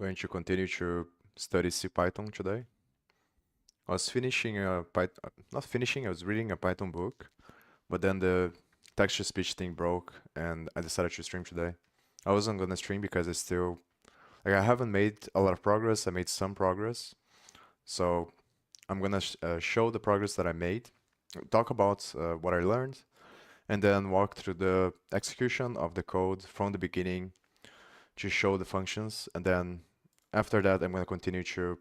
Going to continue to study CPython today. I was finishing a Python, not finishing, I was reading a Python book, but then the text-to-speech thing broke and I decided to stream today. I wasn't gonna stream because I haven't made a lot of progress. I made some progress. So I'm gonna show the progress that I made, talk about what I learned, and then walk through the execution of the code from the beginning to show the functions, and then after that I'm going to continue to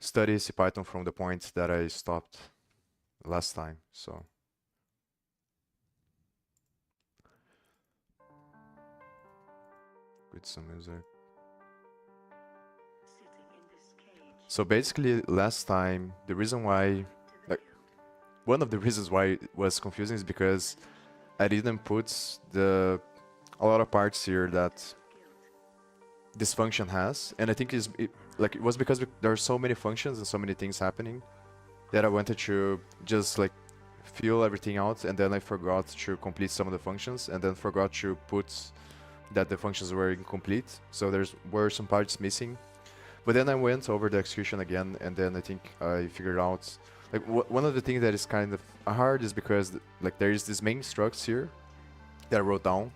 study CPython from the point that I stopped last time. So with some music. So basically last time the reason why, one of the reasons why it was confusing is because I didn't put a lot of parts here that this function has, and I think it was because there are so many functions and so many things happening that I wanted to just fill everything out, and then I forgot to complete some of the functions, and then forgot to put that the functions were incomplete, so were some parts missing. But then I went over the execution again, and then I think I figured out one of the things that is kind of hard is because there is this main structs here that I wrote down,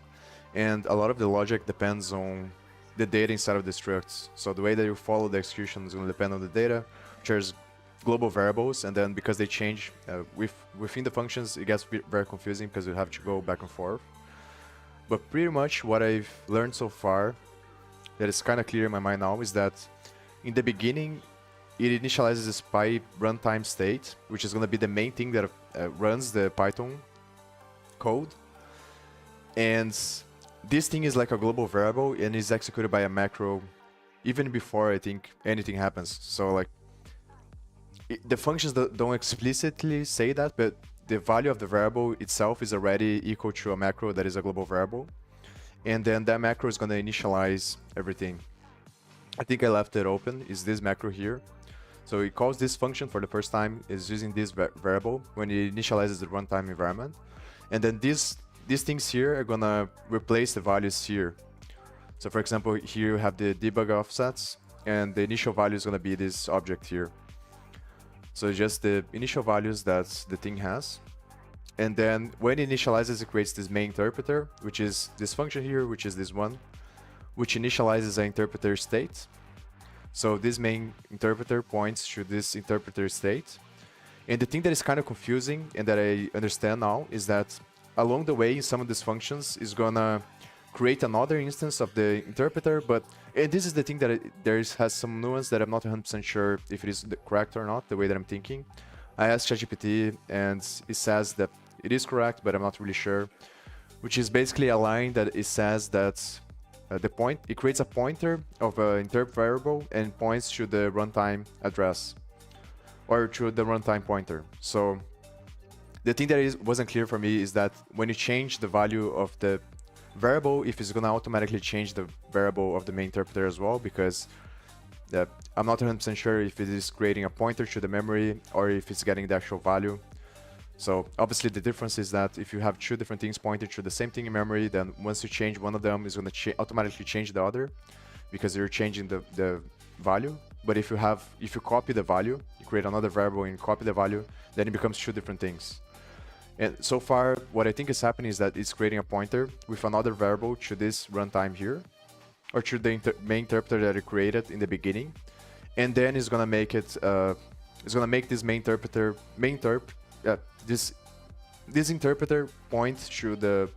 and a lot of the logic depends on the data inside of the structs. So the way that you follow the execution is going to depend on the data, which is global variables, and then because they change within the functions, it gets very confusing because you have to go back and forth. But pretty much what I've learned so far that is kind of clear in my mind now is that in the beginning, it initializes this Py runtime state, which is going to be the main thing that runs the Python code. And this thing is like a global variable and is executed by a macro even before I think anything happens. So the functions don't explicitly say that, but the value of the variable itself is already equal to a macro that is a global variable. And then that macro is going to initialize everything. I think I left it open, is this macro here. So it calls this function for the first time, is using this variable when it initializes the runtime environment. And then these things here are gonna replace the values here. So for example, here you have the debug offsets, and the initial value is gonna be this object here. So just the initial values that the thing has. And then when it initializes, it creates this main interpreter, which is this function here, which is this one, which initializes an interpreter state. So this main interpreter points to this interpreter state. And the thing that is kind of confusing and that I understand now is that along the way, some of these functions is gonna create another instance of the interpreter, and this is the thing that has some nuance that I'm not 100% sure if it is correct or not, the way that I'm thinking. I asked ChatGPT and it says that it is correct, but I'm not really sure, which is basically a line that it says that it creates a pointer of an interp variable and points to the runtime address or to the runtime pointer. So the thing that wasn't clear for me is that when you change the value of the variable, if it's going to automatically change the variable of the main interpreter as well, because I'm not 100% sure if it is creating a pointer to the memory or if it's getting the actual value. So obviously the difference is that if you have two different things pointed to the same thing in memory, then once you change one of them, it's going to automatically change the other because you're changing the value. But if you copy the value, you create another variable and copy the value, then it becomes two different things. And so far, what I think is happening is that it's creating a pointer with another variable to this runtime here, or to the main interpreter that it created in the beginning, and then it's gonna make it. It's gonna make this main interpreter this interpreter point to the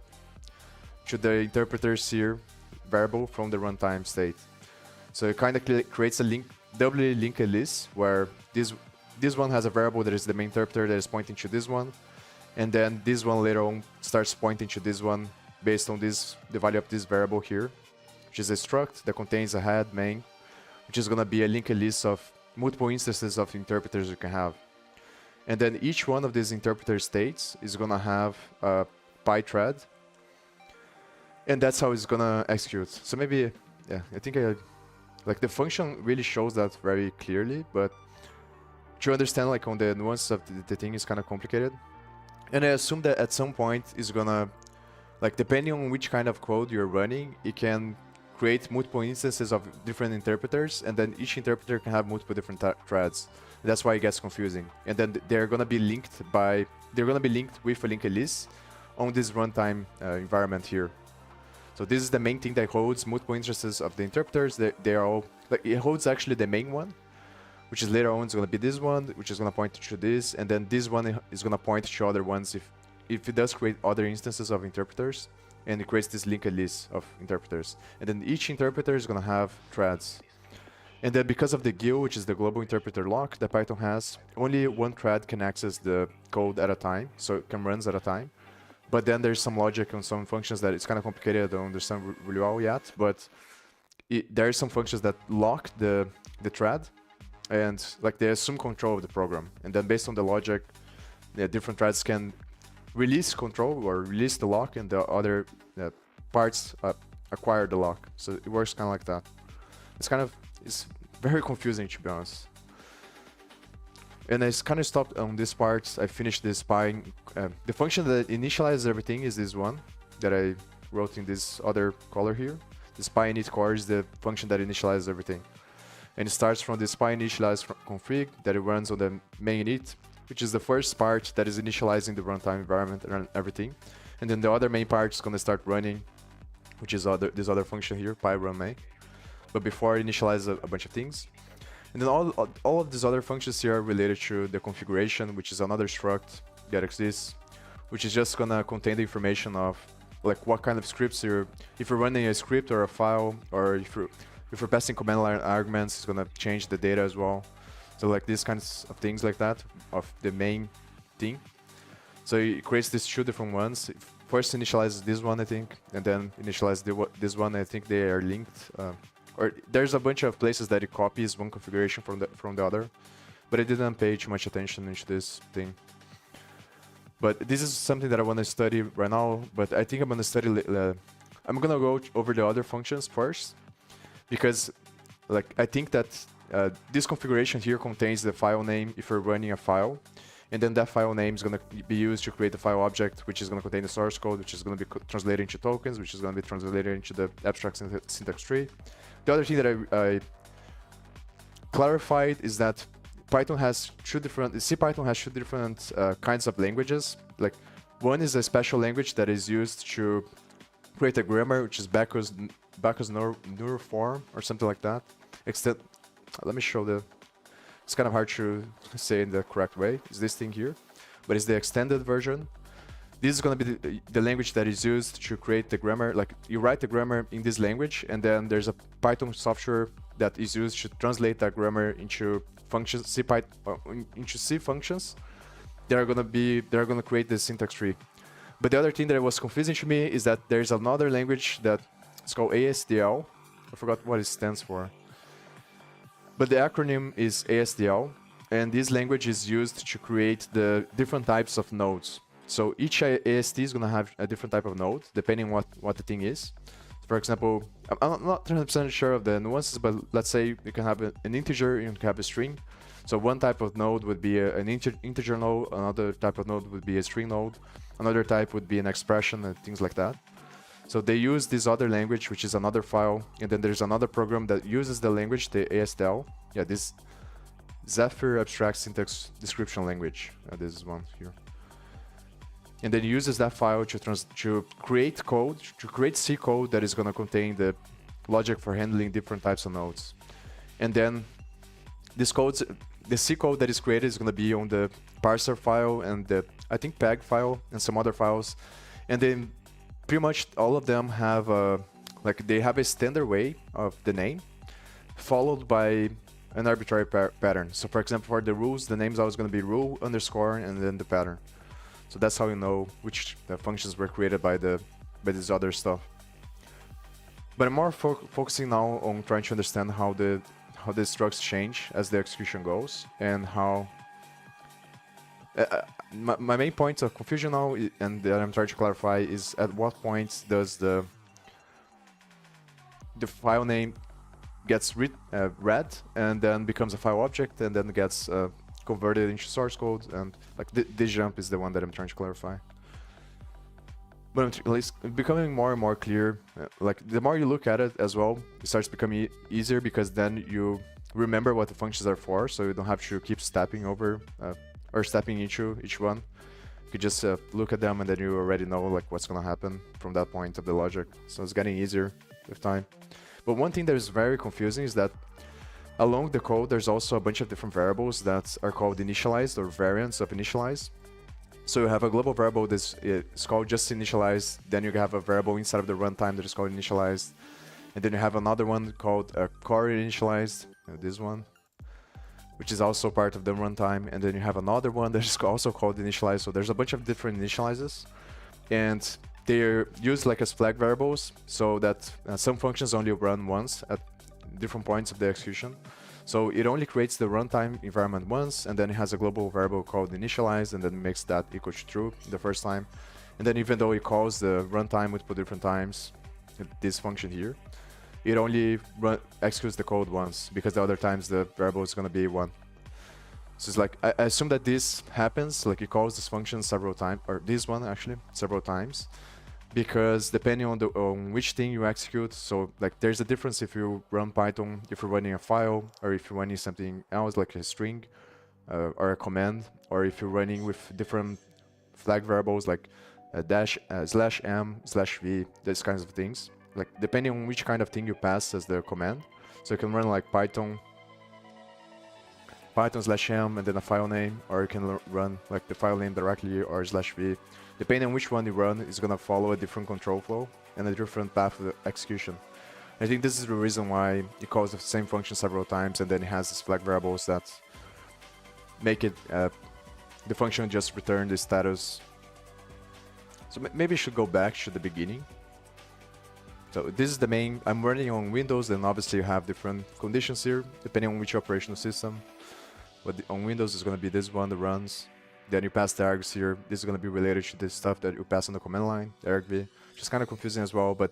interpreter's here variable from the runtime state. So it kind of creates a doubly linked list where this one has a variable that is the main interpreter that is pointing to this one. And then this one later on starts pointing to this one based on the value of this variable here, which is a struct that contains a head main, which is going to be a linked list of multiple instances of interpreters you can have. And then each one of these interpreter states is going to have a Py thread. And that's how it's going to execute. So maybe, yeah, I think the function really shows that very clearly, but to understand on the nuances of the thing is kind of complicated. And I assume that at some point it's gonna, depending on which kind of code you're running, it can create multiple instances of different interpreters, and then each interpreter can have multiple different threads. That's why it gets confusing. And then they're gonna be linked with a linked list on this runtime environment here. So this is the main thing that holds multiple instances of the interpreters. They are all like, it holds actually the main one, which is later on is gonna be this one, which is gonna point to this, and then this one is gonna point to other ones if it does create other instances of interpreters, and it creates this linked list of interpreters. And then each interpreter is gonna have threads. And then because of the GIL, which is the global interpreter lock that Python has, only one thread can access the code at a time, so it can run at a time. But then there's some logic and some functions that it's kind of complicated, I don't understand really well yet, but there are some functions that lock the thread, and like they assume control of the program. And then based on the logic, different threads can release control or release the lock, and the other parts acquire the lock. So it works kind of like that. It's very confusing, to be honest. And I kind of stopped on this part. I finished this spying. The function that initializes everything is this one that I wrote in this other color here. The spy init core is the function that initializes everything. And it starts from the spy initialize config that it runs on the main init, which is the first part that is initializing the runtime environment and everything. And then the other main part is going to start running, which is this other function here, pyrun_main. But before it initializes a bunch of things. And then all of these other functions here are related to the configuration, which is another struct that exists, which is just gonna contain the information of like what kind of scripts if you're running a script or a file, or if you're passing command line arguments, it's gonna change the data as well. So like these kinds of things like that of the main thing. So it creates these two different ones. It first initializes this one, I think, and then initialize this one. I think they are linked. Or there's a bunch of places that it copies one configuration from the other, but I didn't pay too much attention into this thing. But this is something that I want to study right now. But I think I'm gonna study. I'm gonna go over the other functions first, because like I think that this configuration here contains the file name if you're running a file, and then that file name is gonna be used to create the file object, which is gonna contain the source code, which is gonna be translated into tokens, which is gonna be translated into the abstract syntax tree. The other thing that I clarified is that CPython has two different kinds of languages. Like one is a special language that is used to create a grammar, which is Bacchus neural form or something like that. Let me show it's kind of hard to say in the correct way. It's this thing here, but it's the extended version. This is going to be the language that is used to create the grammar. Like you write the grammar in this language, and then there's a Python software that is used to translate that grammar into functions, into C functions. They're going to create the syntax tree. But the other thing that was confusing to me is that there's another language that it's called ASDL. I forgot what it stands for, but the acronym is ASDL, and this language is used to create the different types of nodes. So each AST is going to have a different type of node, depending what the thing is. For example, I'm not 100% sure of the nuances, but let's say you can have an integer, you can have a string. So one type of node would be an integer node, another type of node would be a string node, another type would be an expression, and things like that. So they use this other language, which is another file, and then there's another program that uses the language, the ASDL. Yeah, this Zephyr Abstract Syntax Description Language. This is one here. And then uses that file to create code, to create C code that is going to contain the logic for handling different types of nodes. And then this code, the C code that is created is going to be on the parser file and the, I think, peg file and some other files. And then pretty much all of them have they have a standard way of the name followed by an arbitrary pattern. So for example, for the rules, the name is always going to be rule underscore and then the pattern. So that's how you know which functions were created by this other stuff. But I'm more focusing now on trying to understand how the structs change as the execution goes, and how my main point of confusion now, and that I'm trying to clarify, is at what point does the file name gets read and then becomes a file object and then gets converted into source code, and like this jump is the one that I'm trying to clarify. But it's becoming more and more clear. Like the more you look at it as well, it starts becoming easier because then you remember what the functions are for, so you don't have to keep stepping over or stepping into each one. You could just look at them and then you already know like what's gonna happen from that point of the logic. So it's getting easier with time. But one thing that is very confusing is that along the code, there's also a bunch of different variables that are called initialized or variants of initialize. So you have a global variable that's it's called just initialize, then you have a variable inside of the runtime that is called initialized, and then you have another one called core initialized, this one, which is also part of the runtime, and then you have another one that is also called initialize. So there's a bunch of different initializes, and they're used like as flag variables, so that some functions only run once at different points of the execution. So it only creates the runtime environment once, and then it has a global variable called initialize, and then makes that equal to true the first time. And then even though it calls the runtime multiple different times, this function here, it only executes the code once, because the other times the variable is going to be 1. So it's like, I assume that this happens, like it calls this function several times, or this one actually, several times, because depending on which thing you execute, so like there's a difference if you run Python, if you're running a file, or if you're running something else like a string or a command, or if you're running with different flag variables like /m/v, these kinds of things. Like depending on which kind of thing you pass as the command, so you can run like Python /m and then a file name, or you can run like the file name directly or /v. Depending on which one you run, it's gonna follow a different control flow and a different path of execution. I think this is the reason why it calls the same function several times, and then it has these flag variables that make it the function just return the status. So maybe I should go back to the beginning. So this is the main. I'm running on Windows, and obviously you have different conditions here depending on which operational system. But on Windows, it's going to be this one that runs. Then you pass the args here. This is going to be related to the stuff that you pass on the command line, the argv, which is kind of confusing as well. But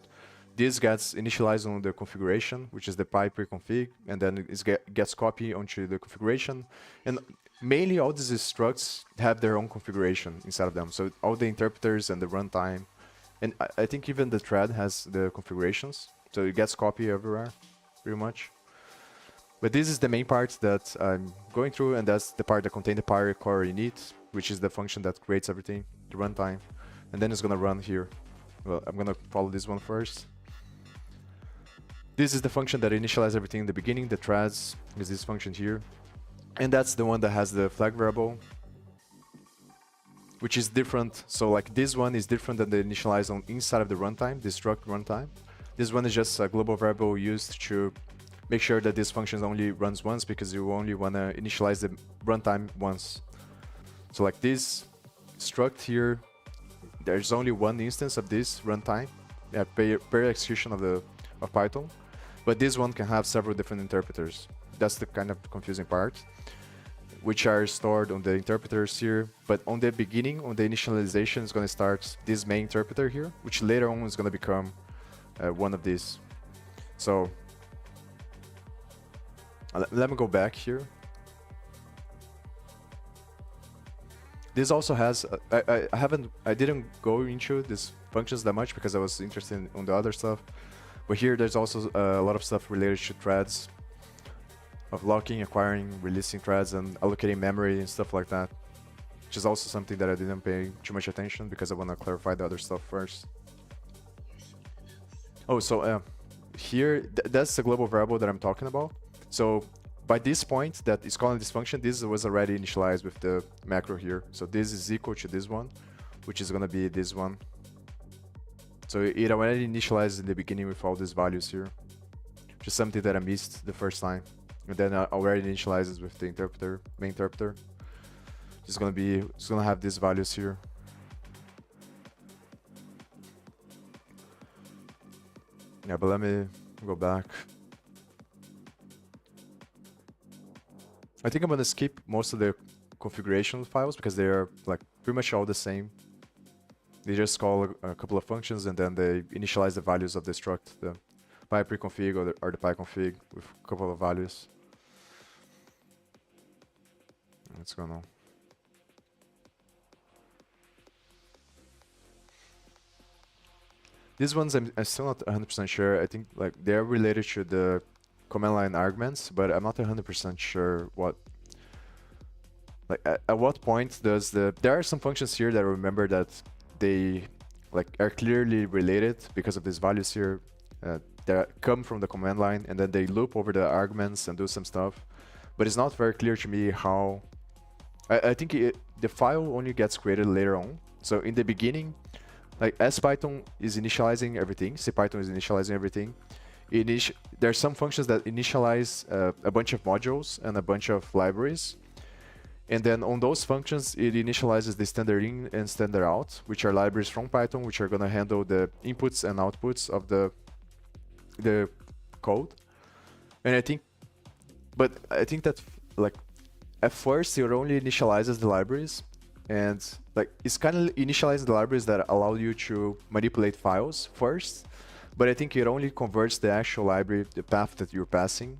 this gets initialized on the configuration, which is the py preconfig, and then it gets copied onto the configuration. And mainly all these structs have their own configuration inside of them. So all the interpreters and the runtime, and I think even the thread has the configurations. So it gets copied everywhere, pretty much. But this is the main part that I'm going through, and that's the part that contains the Pyre core init, which is the function that creates everything, the runtime. And then it's going to run here. Well, I'm going to follow this one first. This is the function that initializes everything in the beginning. The threads is this function here. And that's the one that has the flag variable, which is different. So like this one is different than the initialize on inside of the runtime, the struct runtime. This one is just a global variable used to make sure that this function only runs once, because you only want to initialize the runtime once. So like this struct here, there's only one instance of this runtime per execution of Python, but this one can have several different interpreters. That's the kind of confusing part, which are stored on the interpreters here. But on the beginning, on the initialization, is going to start this main interpreter here, which later on is going to become one of these. So let me go back here. This also has, I didn't go into these functions that much because I was interested in the other stuff. But here there's also a lot of stuff related to threads, of locking, acquiring, releasing threads, and allocating memory and stuff like that. Which is also something that I didn't pay too much attention because I want to clarify the other stuff first. Oh, so here, that's the global variable that I'm talking about. So by this point that is calling this function, this was already initialized with the macro here. So this is equal to this one, which is going to be this one. So it already initialized in the beginning with all these values here, which is something that I missed the first time. And then I already initializes with the interpreter, main interpreter. It's going to have these values here. Yeah, but let me go back. I think I'm going to skip most of the configuration files because they are like pretty much all the same. They just call a couple of functions and then they initialize the values of the struct, the py preconfig or the pyconfig with a couple of values. What's going on? These ones I'm still not 100% sure. I think like they're related to the command line arguments, but I'm not 100% sure what. Like at what point does there are some functions here that I remember that they like are clearly related because of these values here that come from the command line, and then they loop over the arguments and do some stuff. But it's not very clear to me how. I think the file only gets created later on. So in the beginning, like as Python is initializing everything, CPython is initializing everything. There are some functions that initialize a bunch of modules and a bunch of libraries. And then on those functions, it initializes the standard in and standard out, which are libraries from Python, which are going to handle the inputs and outputs of the code. And I think that like at first it only initializes the libraries, and like it's kind of initializing the libraries that allow you to manipulate files first. But I think it only converts the actual library, the path that you're passing,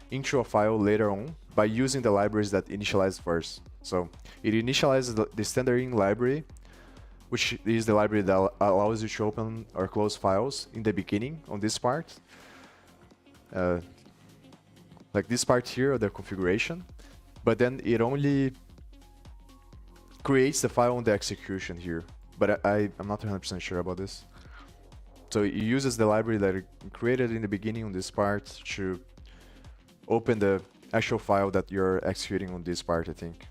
into a file later on by using the libraries that initialize first. So it initializes the standard in library, which is the library that allows you to open or close files in the beginning on this part. Like this part here, the configuration. But then it only creates the file on the execution here. But I'm not 100% sure about this. So it uses the library that it created in the beginning on this part to open the actual file that you're executing on this part, I think.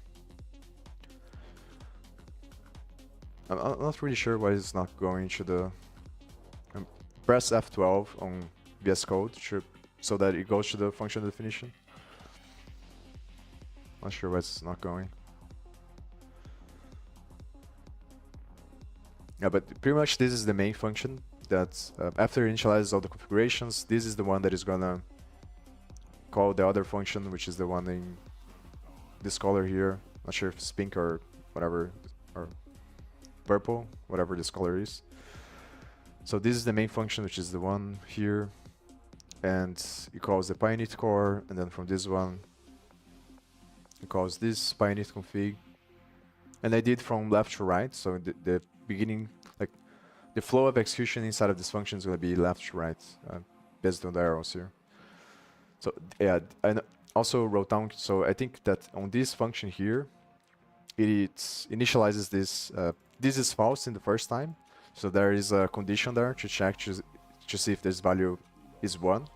I'm not really sure why it's not going to the... press F12 on VS Code so that it goes to the function definition. Not sure why it's not going. Yeah, but pretty much this is the main function that after it initializes all the configurations, this is the one that is gonna call the other function, which is the one in this color here. Not sure if it's pink or whatever, or purple, whatever this color is. So this is the main function, which is the one here, and it calls the pyinit core, and then from this one it calls this pyinit config. And I did from left to right, so the beginning, like the flow of execution inside of this function is going to be left to right, based on the arrows here. So yeah, I also wrote down, so I think that on this function here, it initializes this, this is false in the first time, so there is a condition there to check to see if this value is 1.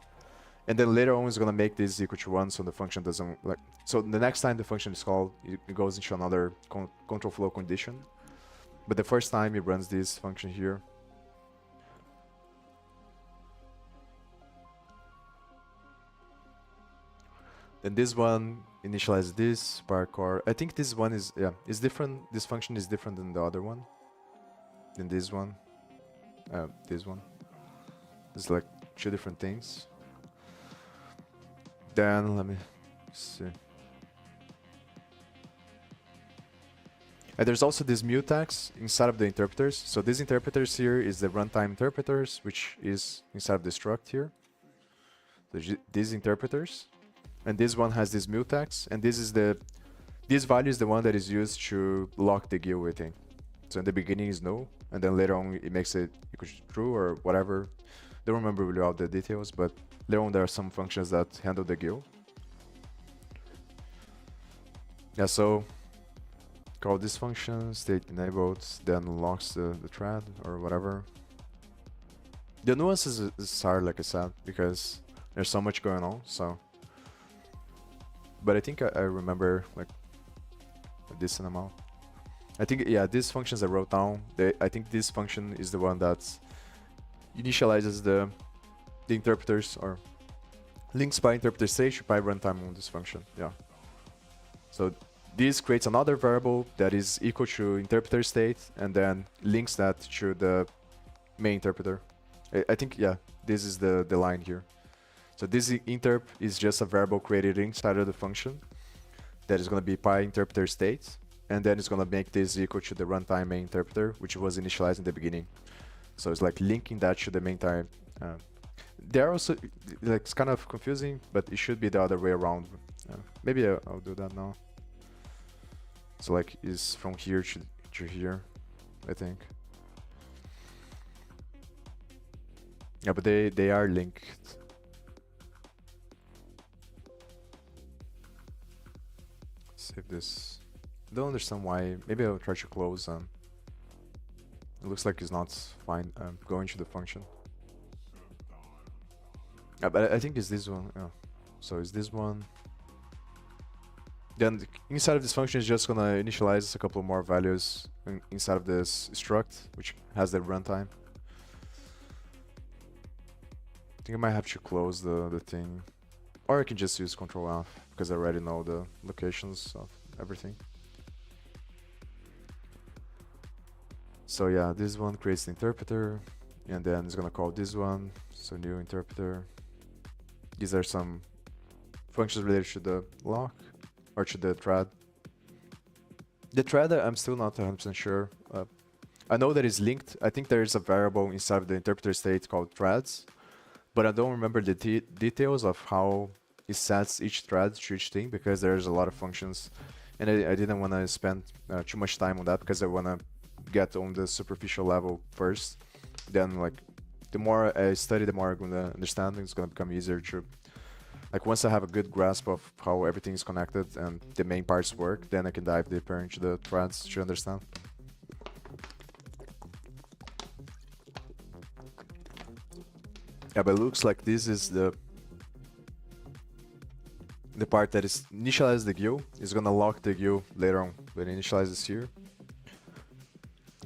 And then later on, it's going to make this equal to 1, so the function doesn't, like, so the next time the function is called, it goes into another control flow condition. But the first time it runs this function here. Then this one initializes this core. I think this one is, yeah, is different. This function is different than the other one. Than this one. This one. It's like 2 different things. Then let me see. And there's also this mutex inside of the interpreters. So these interpreters here is the runtime interpreters, which is inside of the struct here. So these interpreters. And this one has this mutex, and this value is the one that is used to lock the GIL within. So in the beginning is null, and then later on it makes it equal to true or whatever. Don't remember really all the details, but later on there are some functions that handle the GIL. Yeah, so call this function, state enabled, then locks the thread or whatever. The nuances is hard, like I said, because there's so much going on, so. But I think I remember like a decent amount. I think, yeah, these functions I wrote down, I think this function is the one that initializes the interpreters or links by interpreter stage by runtime on this function. Yeah. So this creates another variable that is equal to interpreter state and then links that to the main interpreter. I think, yeah, this is the line here. So this interp is just a variable created inside of the function that is going to be pyinterpreter state, and then it's going to make this equal to the runtime main interpreter, which was initialized in the beginning. So it's like linking that to the main time. They're also, like, it's kind of confusing, but it should be the other way around. Maybe I'll do that now. So like is from here to here, I think. Yeah, but they are linked. Save this. Don't understand why. Maybe I'll try to close. It looks like it's not fine. Going to the function. Yeah, but I think it's this one. Yeah. So it's this one. Then inside of this function is just gonna initialize a couple more values inside of this struct, which has the runtime. I think I might have to close the thing. Or I can just use Control F, because I already know the locations of everything. So yeah, this one creates the interpreter, and then it's gonna call this one, so new interpreter. These are some functions related to the lock, or to the thread. The thread, I'm still not 100% sure. I know that it's linked. I think there is a variable inside of the interpreter state called threads, but I don't remember the details of how it sets each thread to each thing, because there's a lot of functions, and I didn't want to spend too much time on that, because I want to get on the superficial level first. Then, like, the more I study, the more I'm gonna understand. It's gonna become easier to, like, once I have a good grasp of how everything is connected and the main parts work, then I can dive deeper into the threads to understand. Yeah, but it looks like this is the part that is initialize the GUI. Is gonna lock the GUI later on when it initializes here.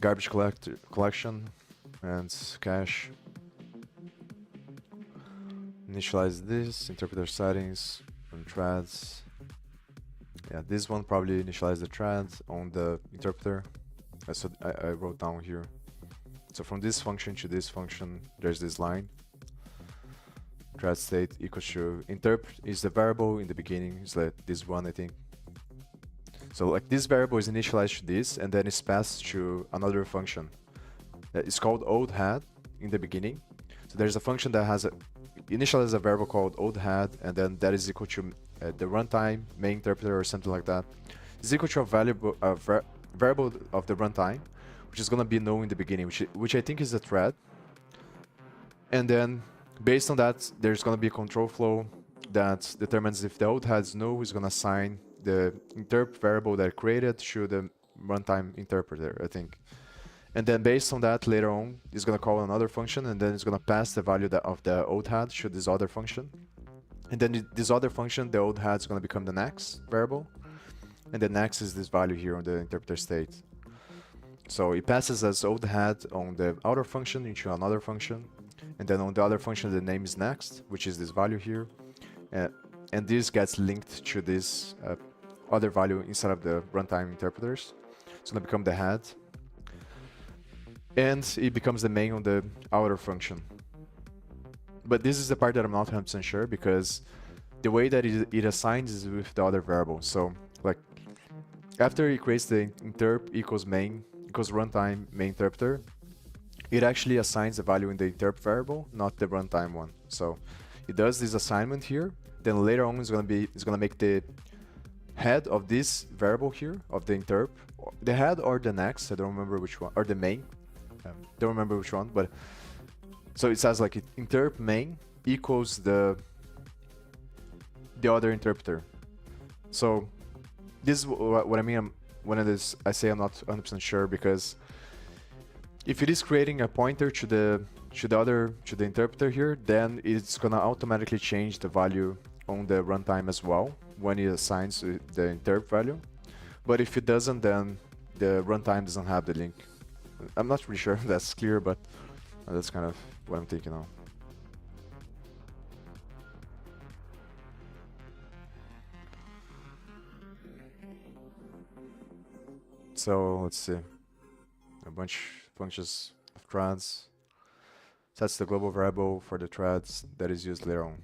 Garbage collection and cache. Initialize this, interpreter settings, and threads. Yeah, this one probably initialize the thread on the interpreter. So I wrote down here. So from this function to this function, there's this line. Thread state equals to interp is the variable in the beginning. It's like this one, I think. So like this variable is initialized to this, and then it's passed to another function. It's called old head in the beginning. So there's a function that has initializes a variable called old head, and then that is equal to the runtime main interpreter or something like that. It's equal to a variable of the runtime, which is gonna be null in the beginning, which I think is a thread. And then based on that, there's gonna be a control flow that determines if the old head is null, is gonna assign the interp variable that I created to the runtime interpreter, I think. And then based on that, later on, it's gonna call another function, and then it's gonna pass the value of the old head to this other function. And then this other function, the old head, is gonna become the next variable. And the next is this value here on the interpreter state. So it passes as old head on the outer function into another function. And then on the other function, the name is next, which is this value here. And this gets linked to this other value inside of the runtime interpreters. It's gonna become the head. And it becomes the main on the outer function. But this is the part that I'm not 100% sure, because the way that it assigns is with the other variable. So like after it creates the interp equals main equals runtime main interpreter, it actually assigns the value in the interp variable, not the runtime one. So it does this assignment here. Then later on, it's gonna make the head of this variable here of the interp, the head or the next. I don't remember which one, or the main. Don't remember which one, but so it says like interp main equals the other interpreter. So this is what I mean when I say I'm not 100% sure, because if it is creating a pointer to the interpreter here, then it's gonna automatically change the value on the runtime as well when it assigns the interp value. But if it doesn't, then the runtime doesn't have the link. I'm not really sure if that's clear, but that's kind of what I'm thinking of. So let's see. A bunch of functions of threads. Sets the global variable for the threads that is used later on.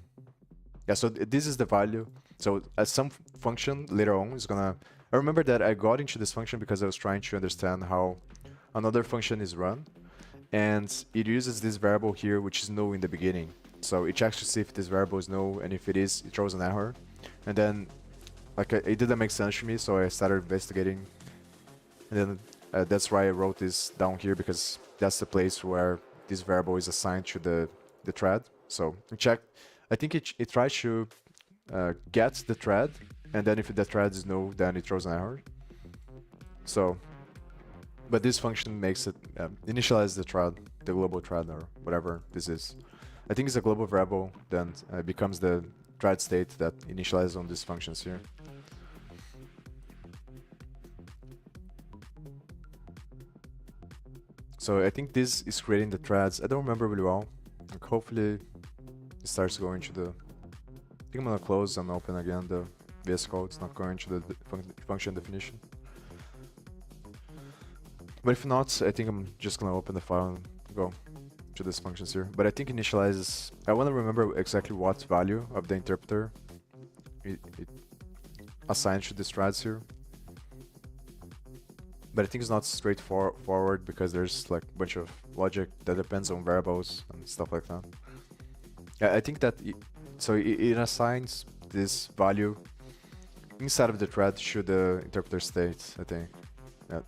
Yeah, so this is the value. So as some function later on is gonna... I remember that I got into this function because I was trying to understand how another function is run. And it uses this variable here, which is null in the beginning. So it checks to see if this variable is null, and if it is, it throws an error. And then, like, it didn't make sense to me, so I started investigating. And then that's why I wrote this down here, because that's the place where this variable is assigned to the the thread. So check. I think it tries to get the thread, and then if the thread is null, then it throws an error. So, but this function makes it initialize the thread, the global thread, or whatever this is. I think it's a global variable, then it becomes the thread state that initializes on these functions here. So I think this is creating the threads. I don't remember really well. Like hopefully it starts going to the... I think I'm gonna close and open again the VS Code. It's not going to the function definition. But if not, I think I'm just gonna open the file and go to these functions here. But I think initializes... I want to remember exactly what value of the interpreter it assigns to these threads here. But I think it's not straightforward because there's like a bunch of logic that depends on variables and stuff like that. Yeah, I think that it assigns this value inside of the thread to the interpreter state, I think. Yeah.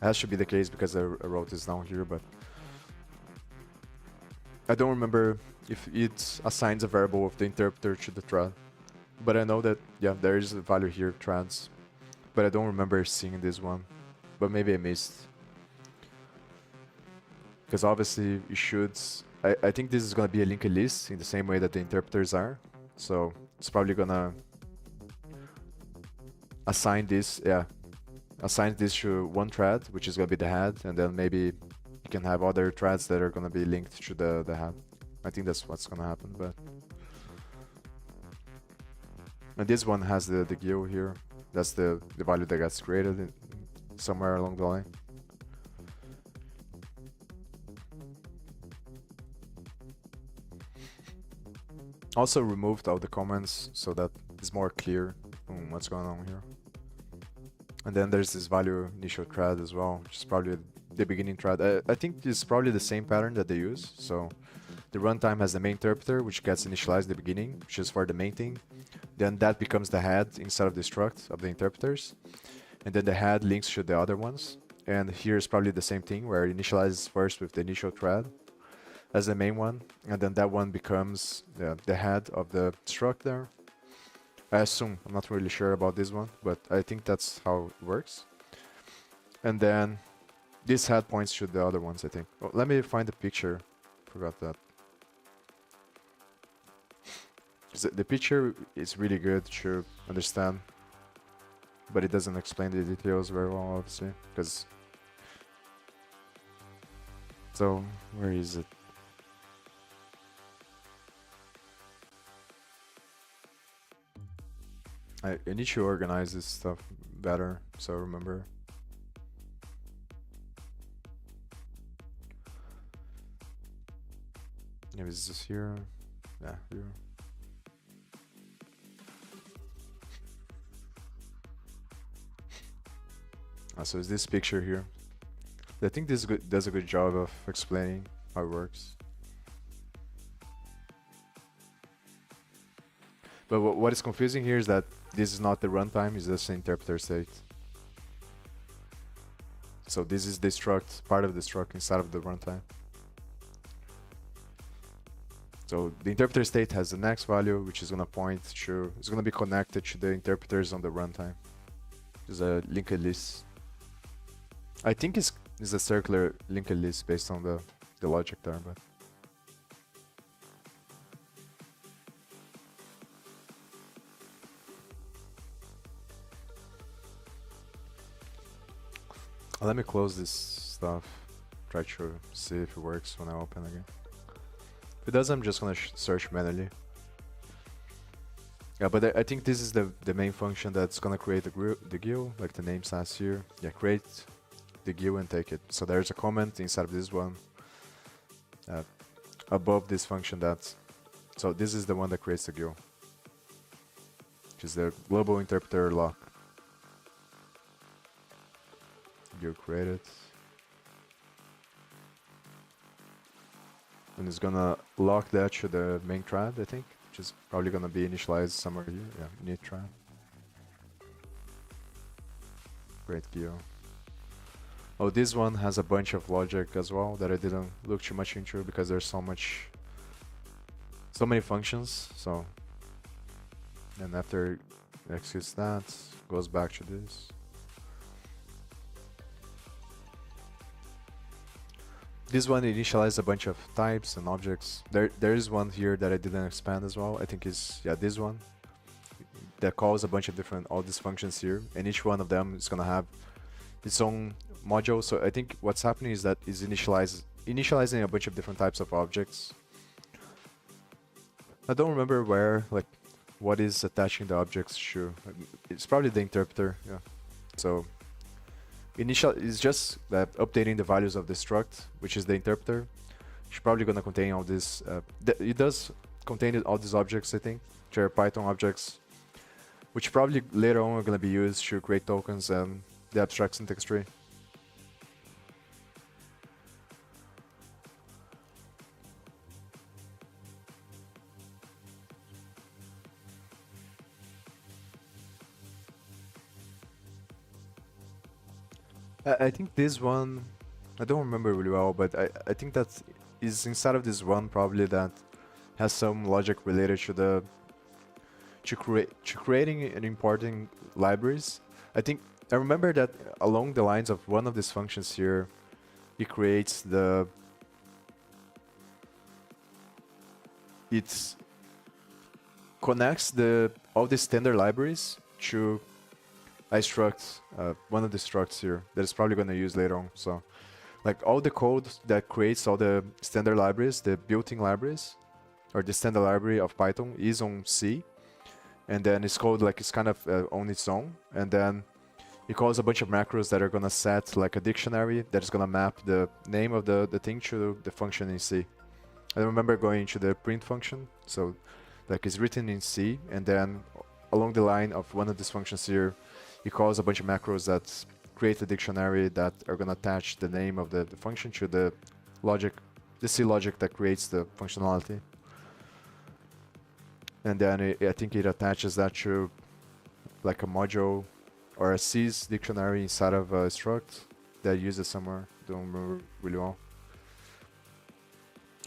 That should be the case because I wrote this down here, but I don't remember if it assigns a variable of the interpreter to the thread. But I know that, yeah, there is a value here, threads. But I don't remember seeing this one. But maybe I missed. Because obviously you should... I think this is going to be a linked list in the same way that the interpreters are. So it's probably going to assign this, assign this to one thread, which is going to be the head. And then maybe you can have other threads that are going to be linked to the head. I think that's what's going to happen. But and this one has the GIL here. That's the value that gets created somewhere along the line. Also removed all the comments so that it's more clear what's going on here. And then there's this value initial thread as well, which is probably the beginning thread. I think it's probably the same pattern that they use. So the runtime has the main interpreter, which gets initialized at the beginning, which is for the main thing. Then that becomes the head inside of the struct of the interpreters. And then the head links to the other ones. And here is probably the same thing where it initializes first with the initial thread as the main one. And then that one becomes the head of the struct there. I assume, I'm not really sure about this one, but I think that's how it works. And then this head points to the other ones, I think. Oh, let me find the picture. Forgot that. The picture is really good to understand, but it doesn't explain the details very well, obviously. Because so where is it? I need to organize this stuff better, so I remember. Maybe this is here. Yeah, here. So it's this picture here. I think this does a good job of explaining how it works. But what is confusing here is that this is not the runtime, it's just the interpreter state. So this is the struct, part of the struct inside of the runtime. So the interpreter state has the next value, which is going to point to, it's going to be connected to the interpreters on the runtime. There's a linked list. I think it's a circular linked list based on the logic there, but let me close this stuff, try to see if it works when I open again. If it does, I'm just gonna search manually. Yeah, but I think this is the main function that's gonna create the GIL, like the name says here. Yeah, create the GIL and take it. So there's a comment inside of this one above this function so this is the one that creates the GIL, which is the global interpreter lock. GIL created. And it's gonna lock that to the main thread, I think, which is probably gonna be initialized somewhere here. Yeah, init thread. Great GIL. Oh, this one has a bunch of logic as well that I didn't look too much into because there's so many functions. So, and after it executes that, goes back to this. This one initializes a bunch of types and objects. There is one here that I didn't expand as well. I think is, yeah, this one that calls a bunch of different all these functions here, and each one of them is gonna have its own module. So I think what's happening is that is initializing a bunch of different types of objects. I don't remember what is attaching the objects to. It's probably the interpreter, yeah. So initial is just that updating the values of the struct, which is the interpreter. It's probably gonna contain all this. It does contain all these objects, I think, which are Python objects, which probably later on are gonna be used to create tokens and the abstract syntax tree. I think this one, I don't remember really well, but I think that is inside of this one probably that has some logic related to the creating and importing libraries. I remember that along the lines of one of these functions here, it creates it connects all the standard libraries to a struct, one of the structs here that is probably going to use later on. So like all the code that creates all the standard libraries, the built-in libraries, or the standard library of Python is on C. And then it's called like it's kind of on its own. And then it calls a bunch of macros that are going to set like a dictionary that is going to map the name of the thing to the function in C. I remember going to the print function. So like it's written in C, and then along the line of one of these functions here, it calls a bunch of macros that create a dictionary that are going to attach the name of the function to the logic, the C logic that creates the functionality. And then I think it attaches that to like a module or a C's dictionary inside of a struct that uses somewhere. Don't remember really well.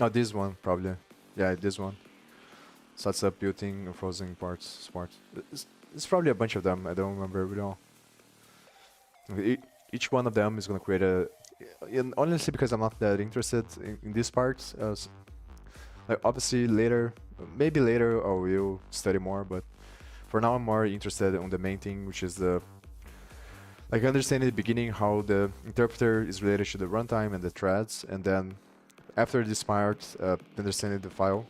Oh, this one probably. Yeah, this one. Sets up built-in and frozen parts. It's probably a bunch of them. I don't remember really well. Each one of them is going to create and honestly, because I'm not that interested in this part, like obviously maybe later I will study more, but for now I'm more interested on the main thing, which is like understanding at the beginning how the interpreter is related to the runtime and the threads, and then after this part, understanding the file,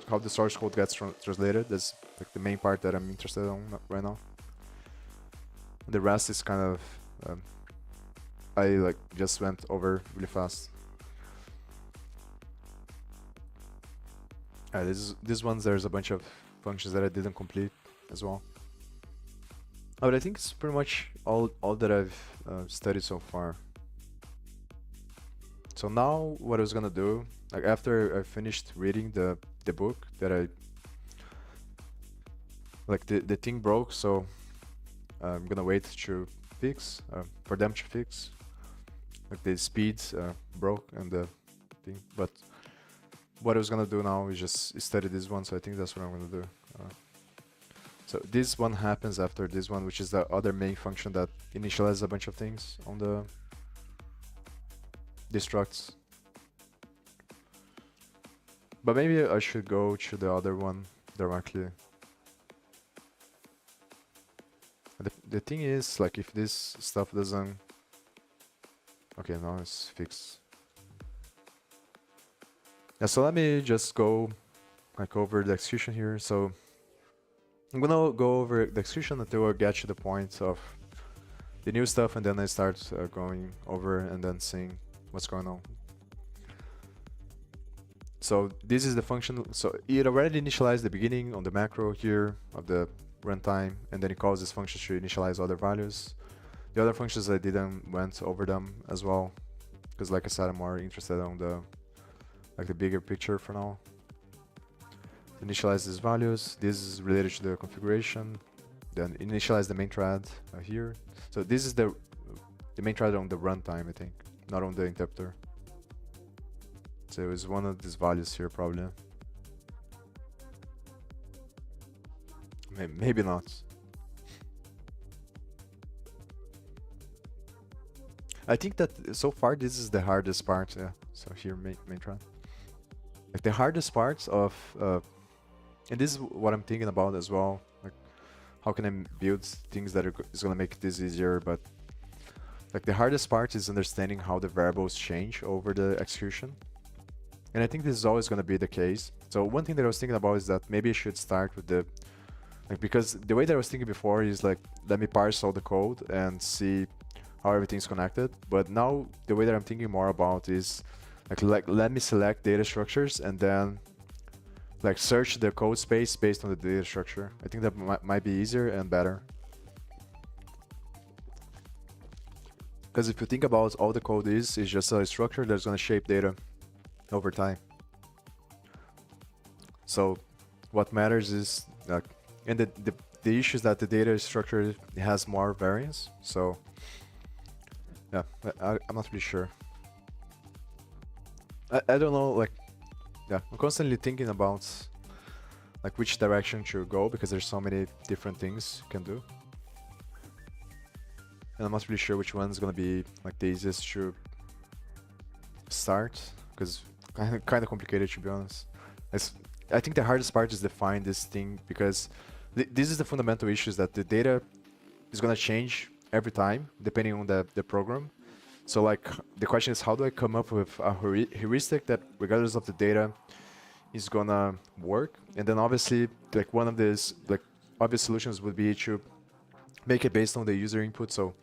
how the source code gets translated. That's like the main part that I'm interested on right now. The rest is kind of I like just went over really fast. These ones, there's a bunch of functions that I didn't complete as well. Oh, but I think it's pretty much all that I've studied so far. So now what I was gonna do, like after I finished reading the book that the thing broke, so I'm gonna wait to fix, for them to fix. Like the speed broke and the thing, but what I was gonna do now is just study this one, so I think that's what I'm gonna do. So this one happens after this one, which is the other main function that initializes a bunch of things on the destructs. But maybe I should go to the other one directly. The thing is, like, if this stuff doesn't... Okay, now it's fixed. Yeah, so let me just go like over the execution here. So I'm gonna go over the execution until I get to the point of the new stuff, and then I start going over and then seeing what's going on. So this is the function. So it already initialized the beginning on the macro here of the runtime, and then it calls this function to initialize other values. The other functions I didn't went over them as well, because like I said, I'm more interested on the bigger picture for now. Initialize these values. This is related to the configuration. Then initialize the main thread here. So this is the the main thread on the runtime, I think, not on the interpreter. So it's one of these values here, probably. Maybe not. I think that so far this is the hardest part. Yeah. So here, main thread. Like the hardest parts of, and this is what I'm thinking about as well. Like, how can I build things that is gonna make this easier? But like the hardest part is understanding how the variables change over the execution. And I think this is always gonna be the case. So one thing that I was thinking about is that maybe I should start with the, like, because the way that I was thinking before is like, let me parse all the code and see how everything's connected. But now the way that I'm thinking more about is like let me select data structures and then like search the code space based on the data structure. I think that might be easier and better. Because if you think about all the code is just a structure that's gonna shape data over time. So what matters is like, and the issue is that the data structure has more variance. So yeah, I'm not really sure. I don't know, like, yeah, I'm constantly thinking about like which direction to go because there's so many different things you can do. And I'm not really sure which one's gonna be like the easiest to start because kind of complicated, to be honest. I think the hardest part is define this thing because this is the fundamental issues that the data is gonna change every time depending on the program. So like the question is, how do I come up with a heuristic that regardless of the data is gonna work? And then obviously like one of these like obvious solutions would be to make it based on the user input. So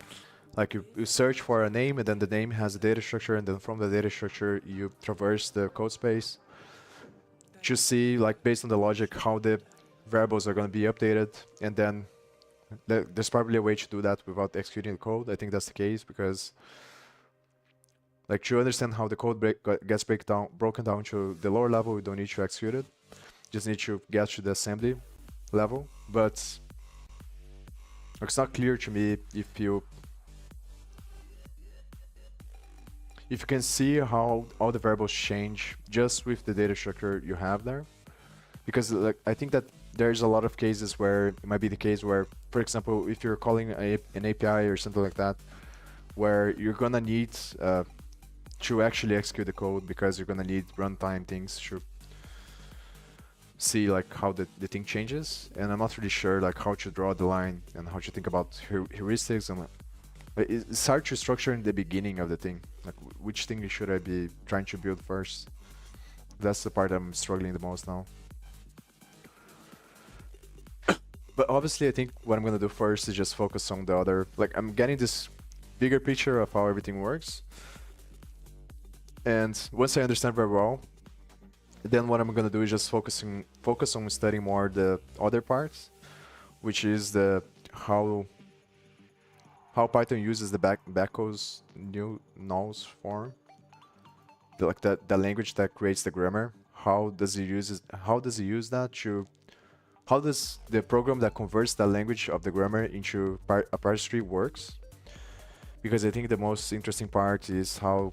like you search for a name and then the name has a data structure, and then from the data structure you traverse the code space to see like based on the logic how the variables are going to be updated. And then there's probably a way to do that without executing the code. I think that's the case because like to understand how the code gets broken down to the lower level, we don't need to execute it. Just need to get to the assembly level. But it's not clear to me if you can see how all the variables change just with the data structure you have there. Because like I think that there's a lot of cases where it might be the case where, for example, if you're calling an API or something like that, where you're gonna need to actually execute the code because you're gonna need runtime things to see like how the thing changes. And I'm not really sure like how to draw the line and how to think about heuristics, and it's hard to structure in the beginning of the thing. Like which thing should I be trying to build first? That's the part I'm struggling the most now. But obviously I think what I'm gonna do first is just focus on the other, like I'm getting this bigger picture of how everything works. And once I understand very well, then what I'm gonna do is just focus on studying more the other parts, which is the how Python uses the backhoe's new nulls form, the language that creates the grammar. How does it use that to? How does the program that converts the language of the grammar into a parse tree works? Because I think the most interesting part is how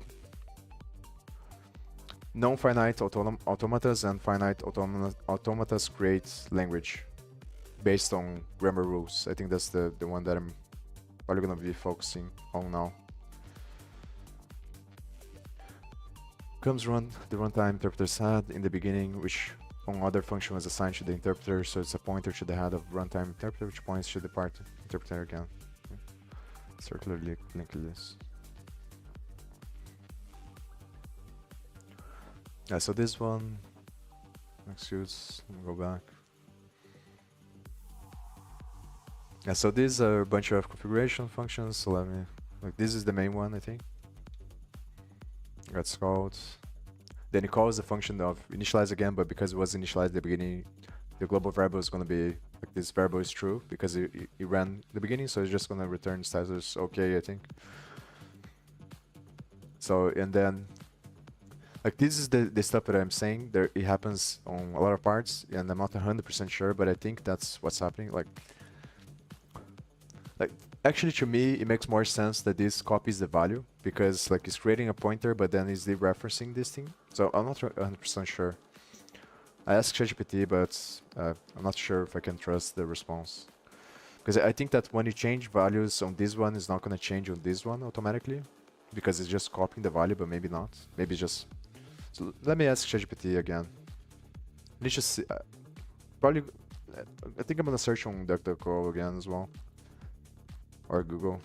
non-finite automatas and finite automatas create language based on grammar rules. I think that's the one that I'm probably gonna be focusing on now. Comes the runtime interpreter set in the beginning, which on other function was assigned to the interpreter, so it's a pointer to the head of runtime interpreter, which points to the part interpreter again. Circular linked list. Yeah, so this one executes. Go back. Yeah, so these are a bunch of configuration functions. So let me, like, this is the main one, I think. Gets called. Then it calls the function of initialize again, but because it was initialized at the beginning, the global variable is going to be like this variable is true because it ran the beginning, so it's just going to return status okay, I think. So and then like this is the stuff that I'm saying. There it happens on a lot of parts, and I'm not 100% sure, but I think that's what's happening. Like Actually, to me, it makes more sense that this copies the value because like it's creating a pointer, but then it's dereferencing this thing. So I'm not 100% sure. I asked ChatGPT, but I'm not sure if I can trust the response. Because I think that when you change values on this one, it's not going to change on this one automatically. Because it's just copying the value, but maybe not. Maybe just... So let me ask ChatGPT again. Let's just see. Probably... I think I'm going to search on DuckDuckGo again as well. Or Google.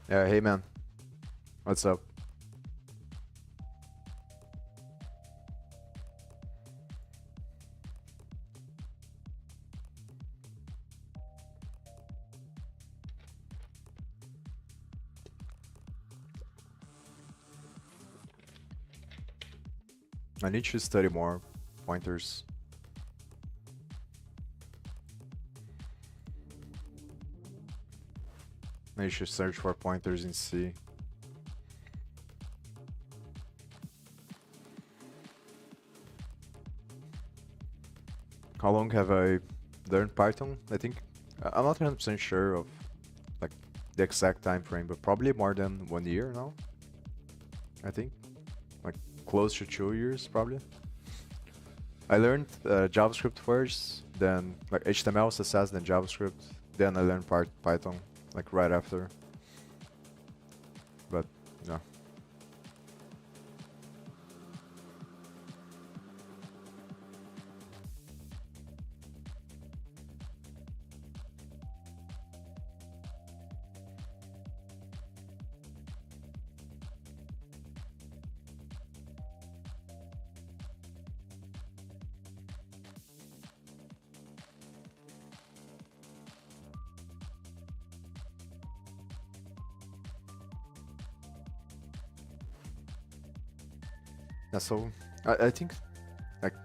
Yeah, hey man. What's up? I need to study more pointers. I should search for pointers in C. How long have I learned Python? I think I'm not 100% sure of like the exact time frame, but probably more than 1 year now. I think like close to 2 years probably. I learned JavaScript first, then like HTML, CSS, then JavaScript, then I learned Python like right after. But yeah. Yeah, so I think like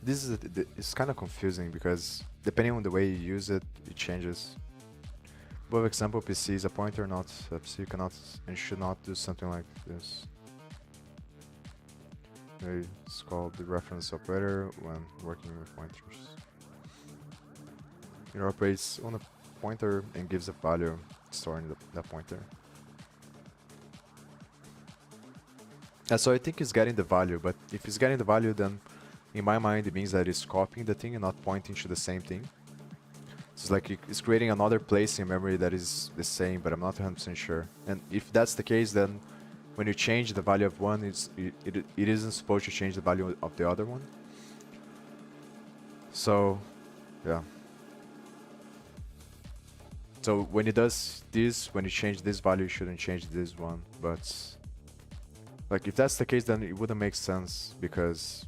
this is it's kind of confusing because depending on the way you use it, it changes. For example, PC is a pointer, not a PC cannot and should not do something like this. It's called the reference operator when working with pointers. It operates on a pointer and gives a value stored in the pointer. And so I think it's getting the value, but if it's getting the value, then in my mind it means that it's copying the thing and not pointing to the same thing. So it's like it's creating another place in memory that is the same, but I'm not 100% sure. And if that's the case, then when you change the value of one, it isn't supposed to change the value of the other one. So, yeah. So when it does this, when you change this value, you shouldn't change this one, but like if that's the case, then it wouldn't make sense because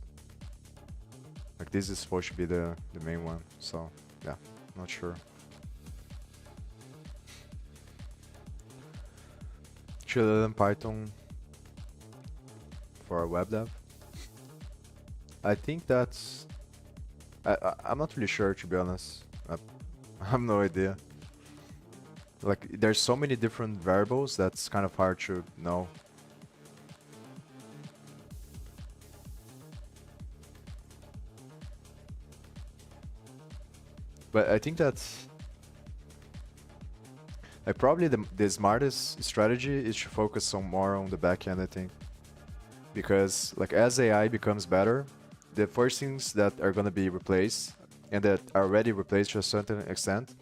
like this is supposed to be the main one. So yeah, not sure. Should I learn Python for a web dev? I think that's I'm not really sure, to be honest. I have no idea. Like there's so many different variables that's kind of hard to know. But I think that's like probably the smartest strategy is to focus on more on the back end, I think. Because like as AI becomes better, the first things that are gonna be replaced and that are already replaced to a certain extent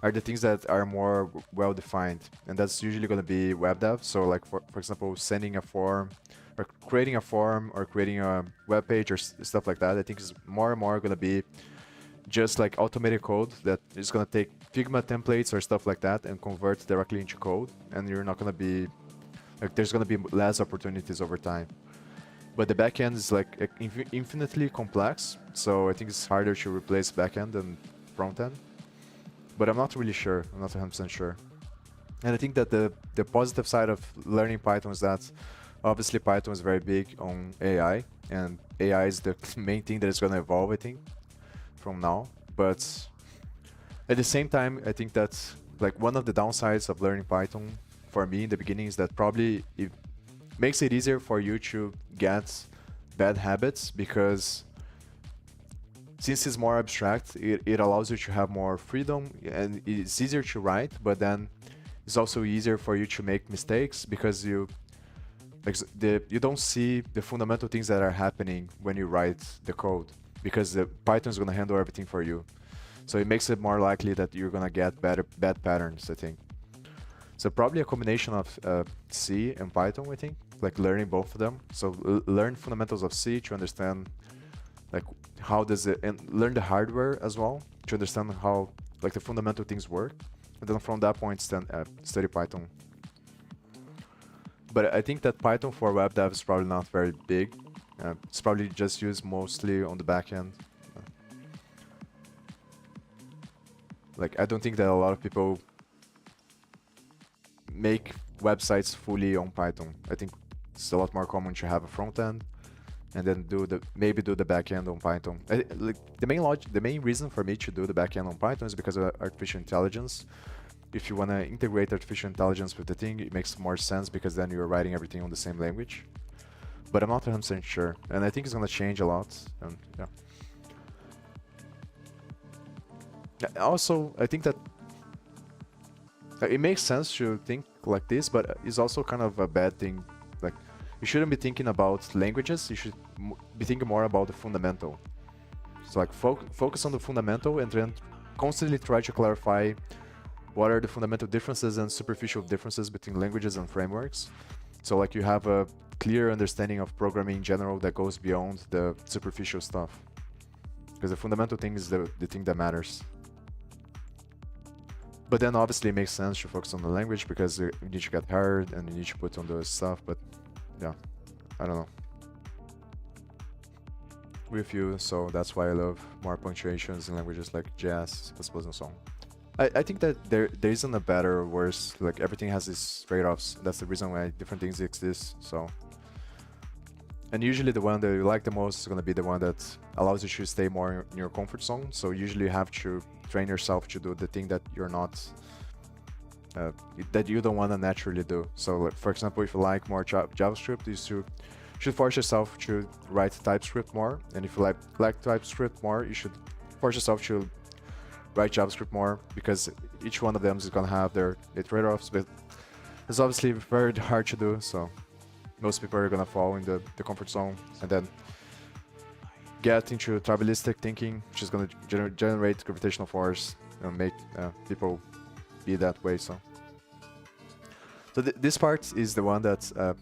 are the things that are more well defined, and that's usually gonna be web dev. So like for example, sending a form or creating a form or creating a web page or stuff like that, I think is more and more gonna be just like automated code that is gonna take Figma templates or stuff like that and convert directly into code, and you're not gonna be like there's gonna be less opportunities over time. but the backend is like infinitely complex, so I think it's harder to replace backend than frontend. But I'm not really sure. I'm not 100% sure. And I think that the positive side of learning Python is that obviously Python is very big on AI, and AI is the main thing that is going to evolve, I think, from now. But at the same time, I think that like one of the downsides of learning Python for me in the beginning is that probably it makes it easier for you to get bad habits, because since it's more abstract, it allows you to have more freedom, and it's easier to write, but then it's also easier for you to make mistakes because you don't see the fundamental things that are happening when you write the code, because the Python is going to handle everything for you. So it makes it more likely that you're going to get bad patterns, I think. So probably a combination of C and Python, I think, like learning both of them. So learn fundamentals of C to understand like how does it, and learn the hardware as well to understand how like the fundamental things work. And then from that point, study Python. But I think that Python for web dev is probably not very big. It's probably just used mostly on the back end. Like, I don't think that a lot of people make websites fully on Python. I think it's a lot more common to have a front end and then maybe do the back end on Python. Like the main reason for me to do the back end on Python is because of artificial intelligence. If you want to integrate artificial intelligence with the thing, it makes more sense because then you're writing everything on the same language. But I'm not 100% sure, and I think it's going to change a lot. And yeah. Also, I think that it makes sense to think like this, but it's also kind of a bad thing. Like, you shouldn't be thinking about languages. You should be thinking more about the fundamental. So like focus on the fundamental and then constantly try to clarify what are the fundamental differences and superficial differences between languages and frameworks. So like you have a clear understanding of programming in general that goes beyond the superficial stuff. Because the fundamental thing is the thing that matters. But then obviously it makes sense to focus on the language because you need to get hard and you need to put on the stuff, but yeah, I don't know. With you, so that's why I love more punctuations in languages like JS, C++, and so on. I think that there isn't a better or worse, like everything has its trade-offs. That's the reason why different things exist, so. And usually the one that you like the most is going to be the one that allows you to stay more in your comfort zone. So usually you have to train yourself to do the thing that you're not, that you don't want to naturally do. So like, for example, if you like more JavaScript, you should force yourself to write TypeScript more. And if you like TypeScript more, you should force yourself to write JavaScript more, because each one of them is going to have their trade-offs, but it's obviously very hard to do. So most people are going to fall in the comfort zone and then get into tribalistic thinking, which is going to generate gravitational force and make people be that way. So this part is the one that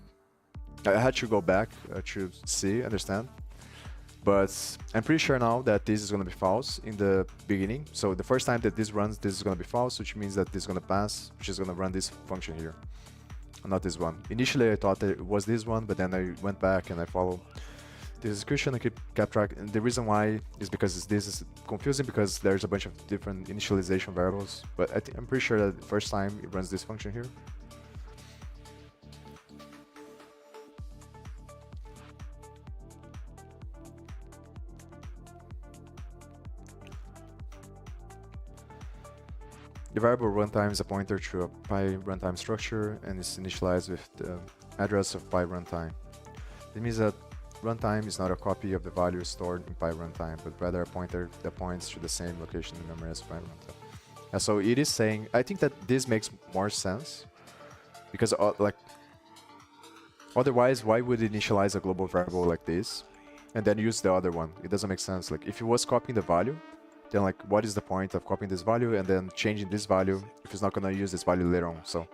I had to go back to understand. But I'm pretty sure now that this is going to be false in the beginning. So the first time that this runs, this is going to be false, which means that this is going to pass, which is going to run this function here, not this one. Initially, I thought that it was this one, but then I went back and I followed the execution. I kept track. And the reason why is because this is confusing because there's a bunch of different initialization variables. But I'm pretty sure that the first time it runs this function here. The variable runtime is a pointer to a Py runtime structure and is initialized with the address of Py runtime. It means that runtime is not a copy of the value stored in Py runtime, but rather a pointer that points to the same location in memory as Py runtime. So it is saying, I think that this makes more sense because like otherwise, why would it initialize a global variable like this and then use the other one? It doesn't make sense. Like if it was copying the value, then like what is the point of copying this value and then changing this value if it's not going to use this value later on? So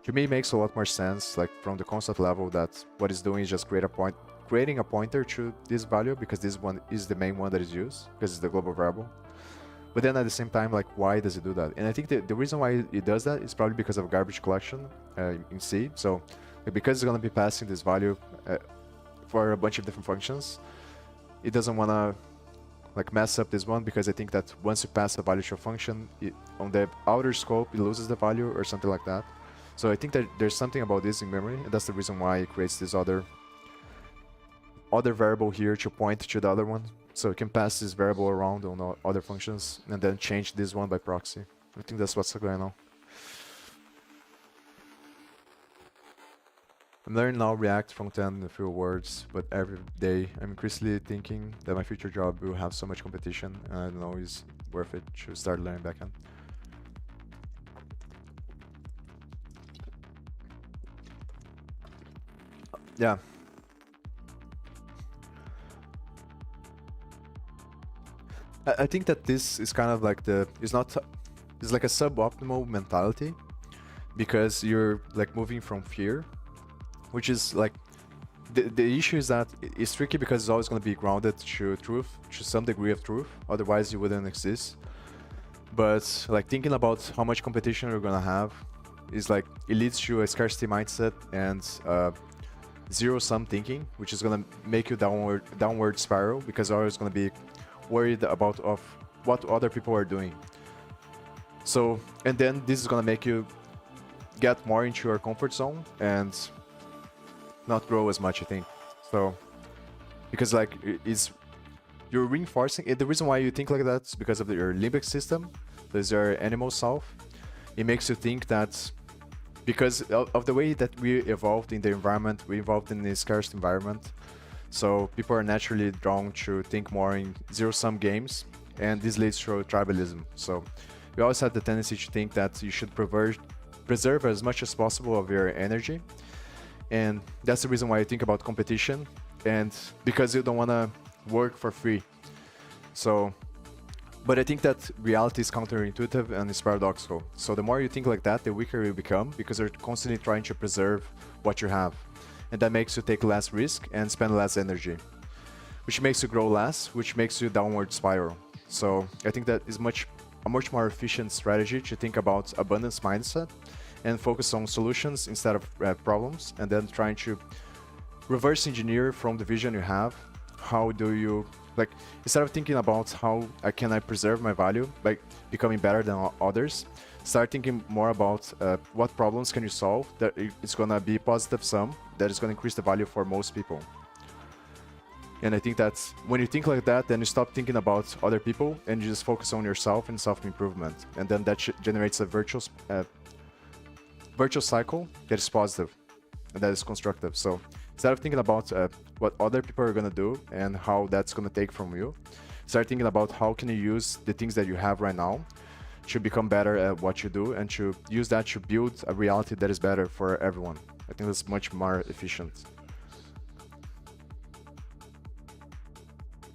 to me it makes a lot more sense, like from the concept level, that what it's doing is just creating a pointer to this value, because this one is the main one that is used because it's the global variable. But then at the same time, like, why does it do that? And I think the reason why it does that is probably because of garbage collection in C. So because it's going to be passing this value for a bunch of different functions. It doesn't want to like mess up this one, because I think that once you pass a value to a function, on the outer scope it loses the value or something like that. So I think that there's something about this in memory, and that's the reason why it creates this other variable here to point to the other one. So you can pass this variable around on other functions and then change this one by proxy. I think that's what's going on. I'm learning now React front-end in a few words, but every day I'm increasingly thinking that my future job will have so much competition, and I don't know, it's worth it to start learning backend. Yeah. I think that this is kind of like it's like a suboptimal mentality, because you're like moving from fear, which is like, the issue is that it's tricky because it's always going to be grounded to truth, to some degree of truth, otherwise it wouldn't exist. But like thinking about how much competition you're going to have is like, it leads to a scarcity mindset and zero-sum thinking, which is going to make you downward spiral, because you're always going to be worried about what other people are doing. So, and then this is going to make you get more into your comfort zone and not grow as much, I think. So, because like you're reinforcing it. The reason why you think like that is because of your limbic system. There's your animal self. It makes you think that because of the way that we evolved in the environment, we evolved in a scarce environment. So people are naturally drawn to think more in zero-sum games, and this leads to tribalism. So we always have the tendency to think that you should preserve as much as possible of your energy. And that's the reason why I think about competition, and because you don't want to work for free. So, but I think that reality is counterintuitive and it's paradoxical. So the more you think like that, the weaker you become, because you're constantly trying to preserve what you have. And that makes you take less risk and spend less energy, which makes you grow less, which makes you downward spiral. So I think that is a much more efficient strategy to think about abundance mindset and focus on solutions instead of problems, and then trying to reverse engineer from the vision you have. How do you, like, instead of thinking about how can I preserve my value by becoming better than others, start thinking more about what problems can you solve that it's gonna be positive sum, that is gonna increase the value for most people. And I think that's when you think like that, then you stop thinking about other people and you just focus on yourself and self-improvement, and then that generates a virtuous cycle that is positive and that is constructive. So instead of thinking about what other people are going to do and how that's going to take from you, start thinking about how can you use the things that you have right now to become better at what you do, and to use that to build a reality that is better for everyone. I think that's much more efficient.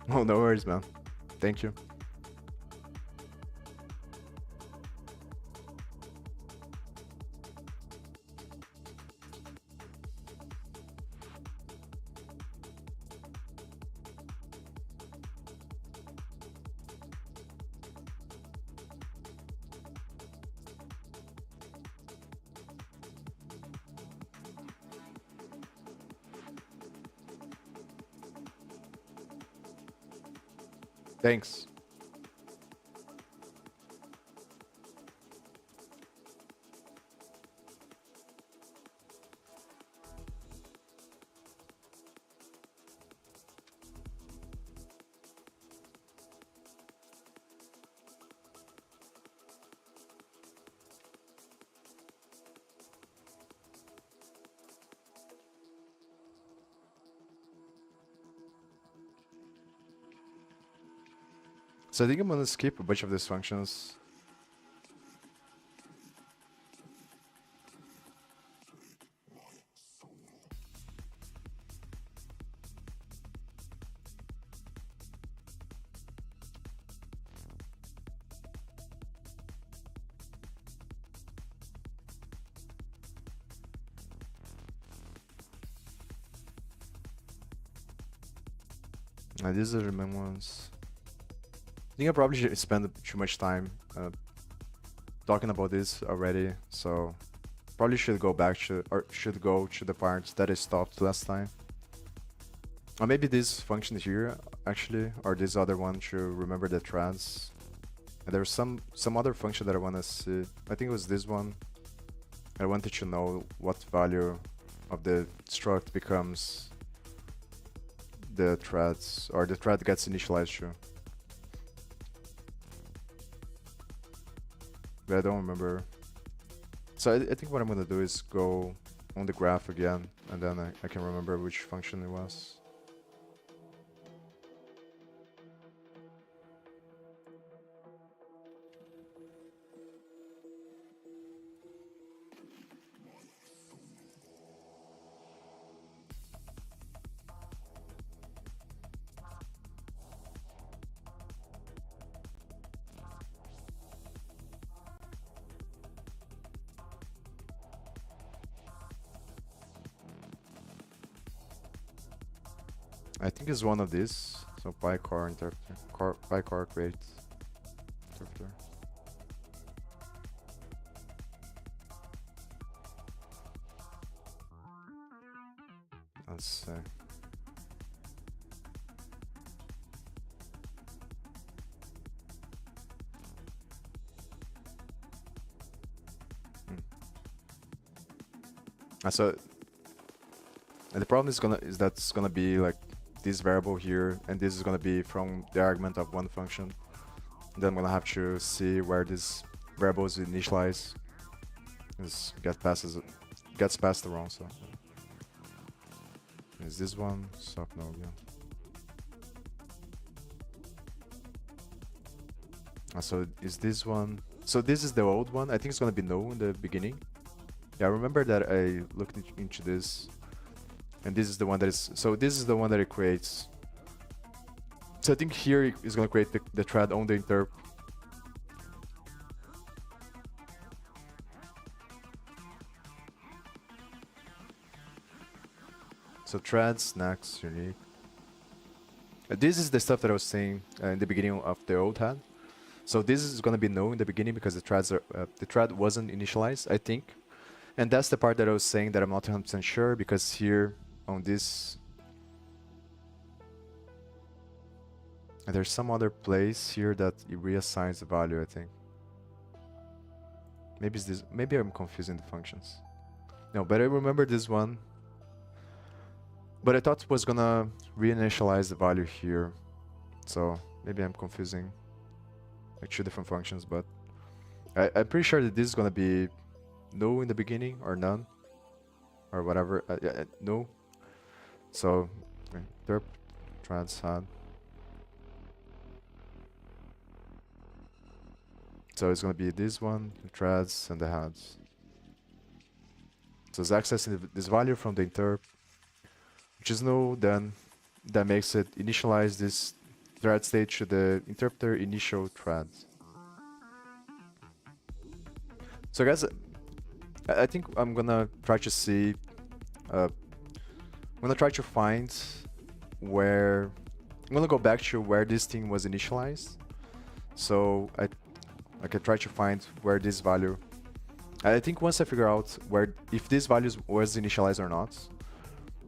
Oh, no worries, man. Thank you. Thanks. So I think I'm gonna skip a bunch of these functions. These are the main ones. I think I probably should spend too much time talking about this already, so probably should go back to, or should go to the parts that I stopped last time. Or maybe this function here, actually, or this other one should remember the threads. And there's some other function that I want to see. I think it was this one. I wanted to know what value of the struct becomes the threads, or the thread gets initialized to. But I don't remember. So I think what I'm gonna do is go on the graph again, and then I can remember which function it was. I think it's one of these. So PyCar interpreter, PyCar create interpreter. Let's see. So and the problem is that's gonna be like this variable here, and this is gonna be from the argument of one function. Then I'm gonna have to see where this variable is initialized. This gets passed around. So is this one? Stop no, yeah. So is this one? So this is the old one. I think it's gonna be no in the beginning. Yeah, I remember that I looked into this, and this is the one that is. So this is the one that it creates. So I think here is gonna create the thread on the interp. So threads next unique. This is the stuff that I was saying in the beginning of the old head. So this is gonna be no in the beginning because the thread wasn't initialized, I think. And that's the part that I was saying that I'm not 100% sure, because here on this, and there's some other place here that it reassigns the value, I think. Maybe it's this. Maybe I'm confusing the functions. No, but I remember this one. But I thought it was gonna reinitialize the value here. So maybe I'm confusing like two different functions, but I'm pretty sure that this is gonna be no in the beginning or none or whatever. Yeah, no. So derp threads had. So it's gonna be this one, the threads and the heads. So it's accessing this value from the interp, which is no. Then that makes it initialize this thread state to the interpreter initial thread. So guys, I think I'm gonna try to see. I'm gonna try to find where. I'm gonna go back to where this thing was initialized. So I can try to find where this value. I think once I figure out where, if this value was initialized or not,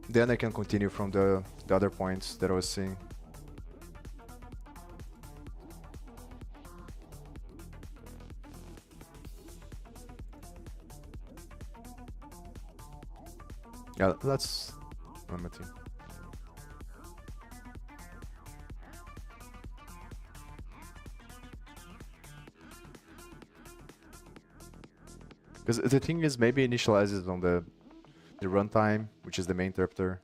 then I can continue from the other points that I was seeing. Yeah, let's run my team. Because the thing is, maybe initializes on the runtime, which is the main interpreter.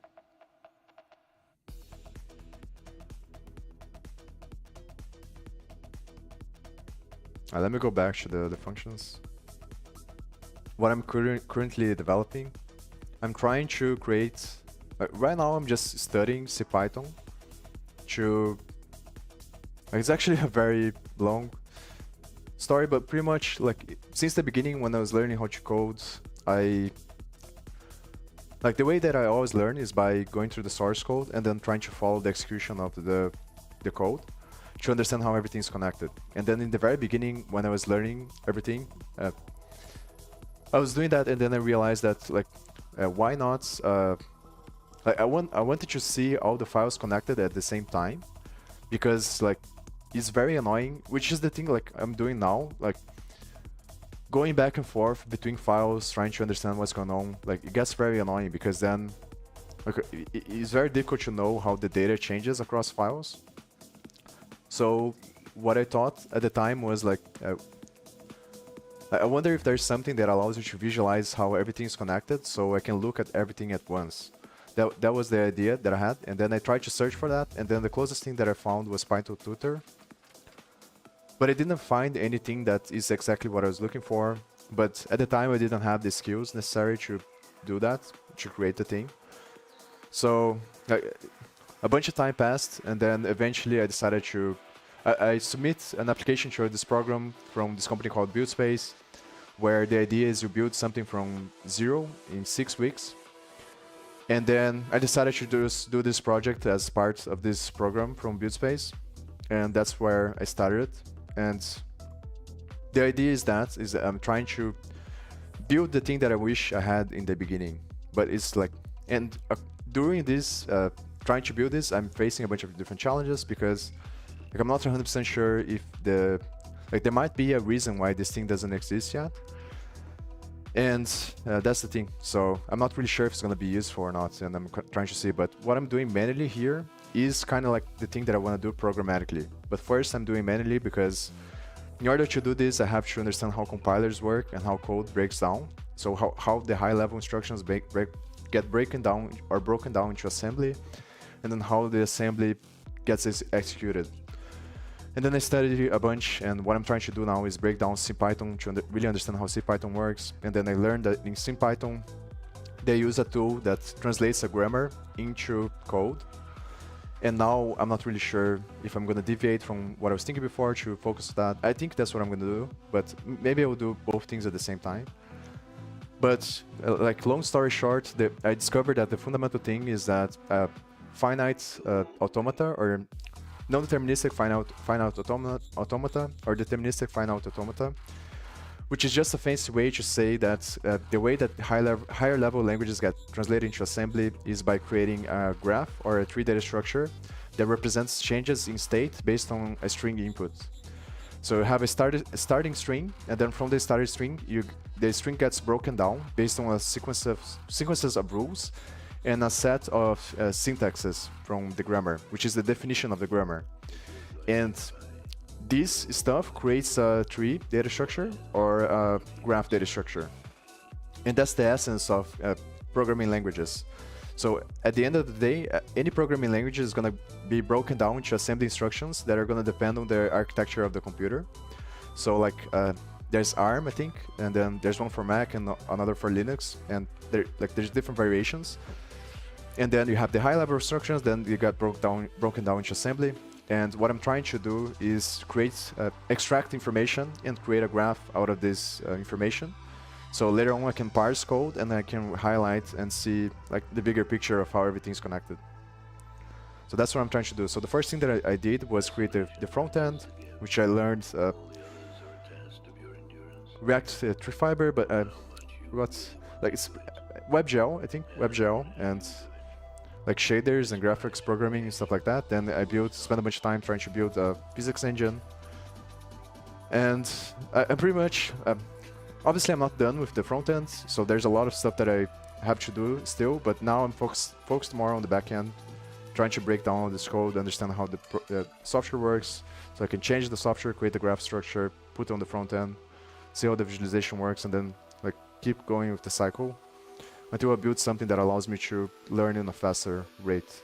Let me go back to the functions. What I'm currently developing, I'm trying to create. Right now, I'm just studying CPython. It's actually a very long story, but pretty much like since the beginning when I was learning how to code, like the way that I always learn is by going through the source code and then trying to follow the execution of the code to understand how everything is connected. And then in the very beginning when I was learning everything, I was doing that, and then I realized that like why not like I wanted to see all the files connected at the same time, because like it's very annoying, which is the thing like I'm doing now, like going back and forth between files, trying to understand what's going on. Like it gets very annoying because then like, it's very difficult to know how the data changes across files. So what I thought at the time was like, I wonder if there's something that allows you to visualize how everything is connected, so I can look at everything at once. That was the idea that I had, and then I tried to search for that, and then the closest thing that I found was Python Tutor. But I didn't find anything that is exactly what I was looking for. But at the time, I didn't have the skills necessary to do that, to create the thing. So a bunch of time passed, and then eventually I decided to I submit an application to this program from this company called BuildSpace, where the idea is you build something from zero in 6 weeks. And then I decided to just do this project as part of this program from BuildSpace, and that's where I started. And the idea is that I'm trying to build the thing that I wish I had in the beginning, but it's like, and during this trying to build this, I'm facing a bunch of different challenges because like I'm not 100% sure if there might be a reason why this thing doesn't exist yet. And that's the thing. So I'm not really sure if it's going to be useful or not, and I'm trying to see. But what I'm doing manually here is kind of like the thing that I want to do programmatically. But first I'm doing manually because in order to do this, I have to understand how compilers work and how code breaks down. So how the high-level instructions get broken down into assembly, and then how the assembly gets executed. And then I studied a bunch, and what I'm trying to do now is break down CPython to really understand how CPython works. And then I learned that in CPython, they use a tool that translates a grammar into code. And now I'm not really sure if I'm going to deviate from what I was thinking before to focus on that. I think that's what I'm going to do, but maybe I will do both things at the same time. But like long story short, I discovered that the fundamental thing is that finite automata, or non-deterministic finite automata, or deterministic finite automata, which is just a fancy way to say that the way that higher level languages get translated into assembly is by creating a graph or a tree data structure that represents changes in state based on a string input. So you have a starting string, and then from the starting string, the string gets broken down based on a sequences of rules and a set of syntaxes from the grammar, which is the definition of the grammar. And this stuff creates a tree data structure or a graph data structure. And that's the essence of programming languages. So at the end of the day, any programming language is going to be broken down into assembly instructions that are going to depend on the architecture of the computer. So like there's ARM, I think, and then there's one for Mac and another for Linux, and there's different variations. And then you have the high-level instructions, then you got broken down into assembly. And what I'm trying to do is extract information and create a graph out of this information. So later on I can parse code and I can highlight and see like the bigger picture of how everything's connected. So that's what I'm trying to do. So the first thing that I did was create the front end, which I learned React Tree Fiber, but it's WebGL, I think, WebGL, and like shaders and graphics programming and stuff like that. Then I spent a bunch of time trying to build a physics engine. And I'm pretty much, obviously I'm not done with the front end, so there's a lot of stuff that I have to do still, but now I'm focused more on the back end, trying to break down all this code, understand how the software works, so I can change the software, create the graph structure, put it on the front end, see how the visualization works, and then like keep going with the cycle until I build something that allows me to learn in a faster rate.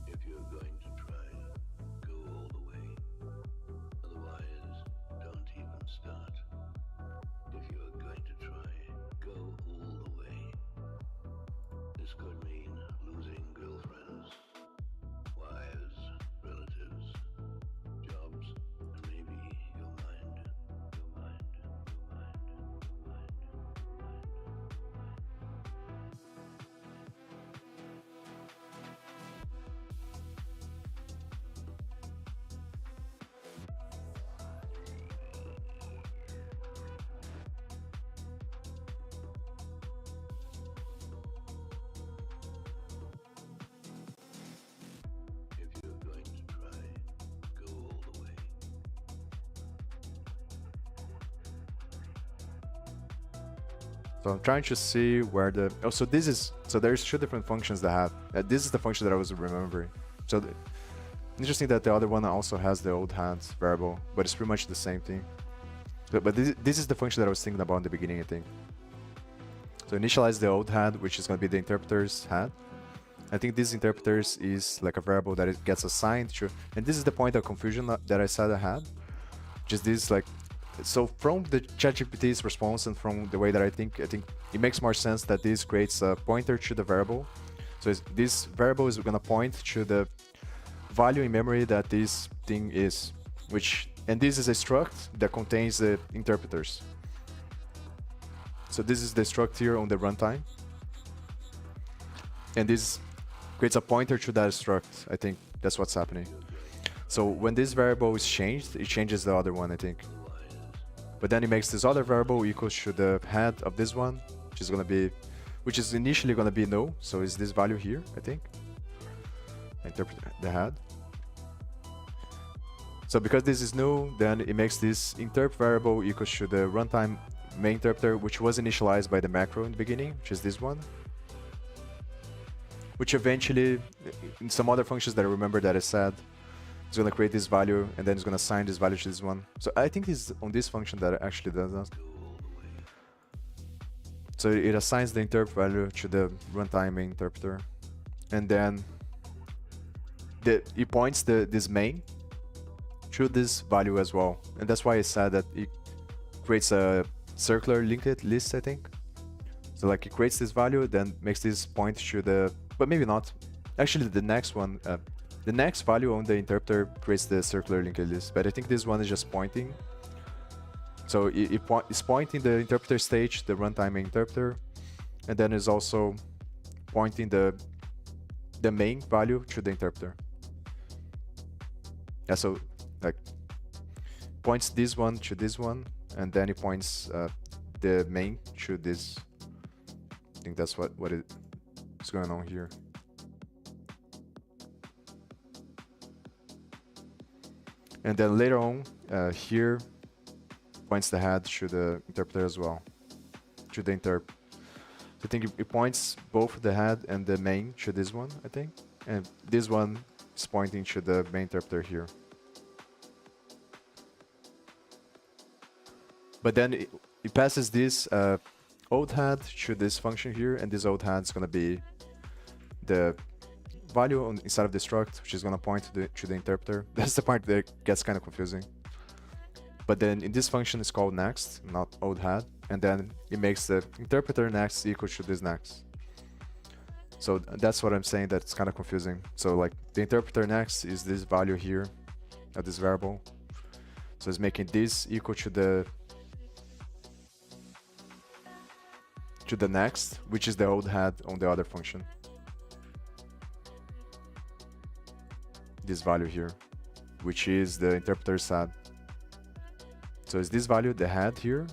If you're going to try, go all the way. Otherwise, don't even start. If you're going to try, go all the way. This could mean losing girlfriends, wives, relatives, jobs, and maybe your mind. So I'm trying to see where the... Oh, so this is... So there's two different functions that have... this is the function that I was remembering. So interesting that the other one also has the old hands variable, but it's pretty much the same thing. But this is the function that I was thinking about in the beginning, I think. So initialize the old head, which is going to be the interpreter's head. I think this interpreters is like a variable that it gets assigned to, and this is the point of confusion that I said I had. Just this like, so from the ChatGPT's response and from the way that I think it makes more sense that this creates a pointer to the variable. So this variable is going to point to the value in memory that this thing is, and this is a struct that contains the interpreters. So this is the struct here on the runtime, and this creates a pointer to that struct. I think that's what's happening. So when this variable is changed, it changes the other one, I think. But then it makes this other variable equals to the head of this one, which is initially gonna be null. So is this value here, I think. Interpret the head. So because this is null, then it makes this interp variable equals to the runtime main interpreter, which was initialized by the macro in the beginning, which is this one. Which eventually, in some other functions that I remember that I said, it's going to create this value, and then it's going to assign this value to this one. So I think it's on this function that it actually does that. So it assigns the interp value to the runtime main interpreter, and then it points this main to this value as well. And that's why I said that it creates a circular linked list, I think. So like it creates this value, then makes this point to the... But maybe not. Actually, the next one, the next value on the interpreter creates the circular linked list. But I think this one is just pointing. So it's pointing the interpreter stage, the runtime interpreter, and then is also pointing the main value to the interpreter. Yeah, so like points this one to this one, and then it points the main to this. I think that's what is going on here. And then later on, here points the head to the interpreter as well, to the interp. So I think it points both the head and the main to this one, I think, and this one is pointing to the main interpreter here. But then it passes this old head to this function here, and this old head is going to be the value inside of the struct, which is going to point to the interpreter. That's the part that gets kind of confusing. But then in this function, it's called next, not old head, and then it makes the interpreter next equal to this next. So that's what I'm saying, that it's kind of confusing. So like the interpreter next is this value here of this variable. So it's making this equal to the next, which is the old head on the other function. This value here, which is the interpreter's head. So is this value the head here?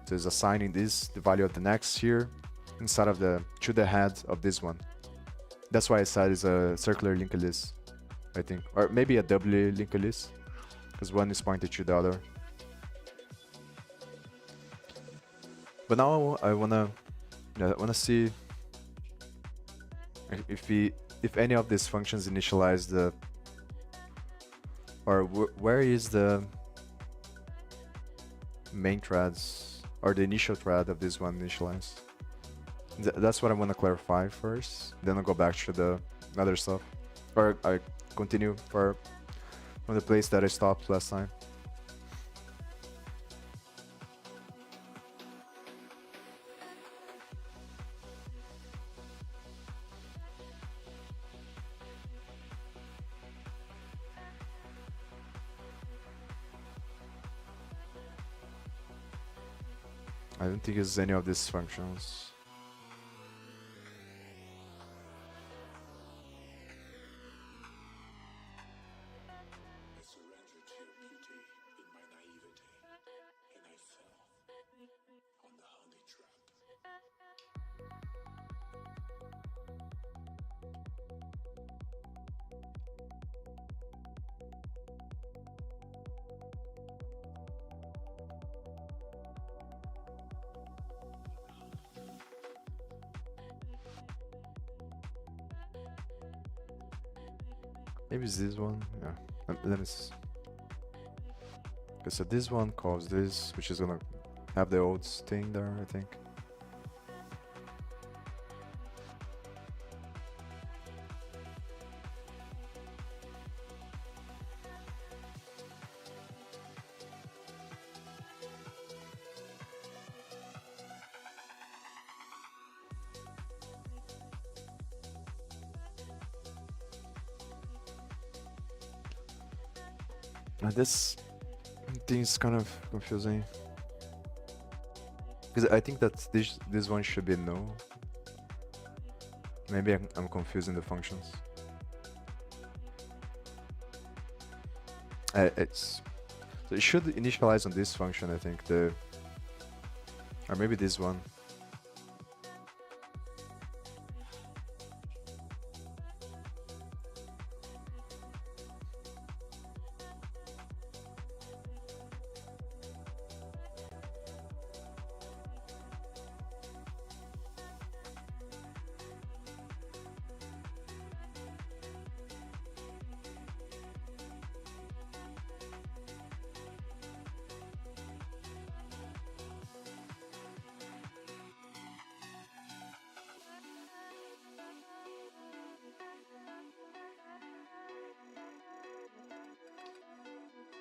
So it's assigning this, the value of the next here, inside of to the head of this one. That's why I said it's a circular linked list, I think, or maybe a doubly linked list, because one is pointed to the other. But now I wanna see if any of these functions initialize the, or where is the main threads or the initial thread of this one initialized. That's what I want to clarify first, then I'll go back to the other stuff, or I continue from the place that I stopped last time. I don't think it's any of these functions. I surrendered to your beauty in my naivety, and I fell on the honey trap. Maybe it's this one. Yeah. Let me. Okay, so this one calls this, which is gonna have the old thing there, I think. And this thing is kind of confusing. Because I think that this one should be no. Maybe I'm confusing the functions. It's so it should initialize on this function, I think, or maybe this one.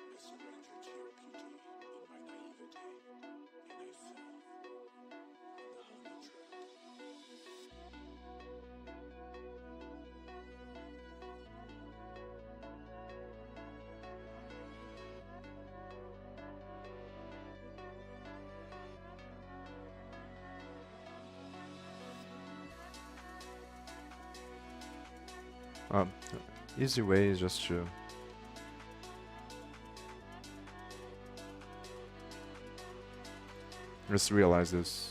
I surrendered to your beauty in my naivete, and I fell on the honey trap. Um, Easy way is just to just realize this.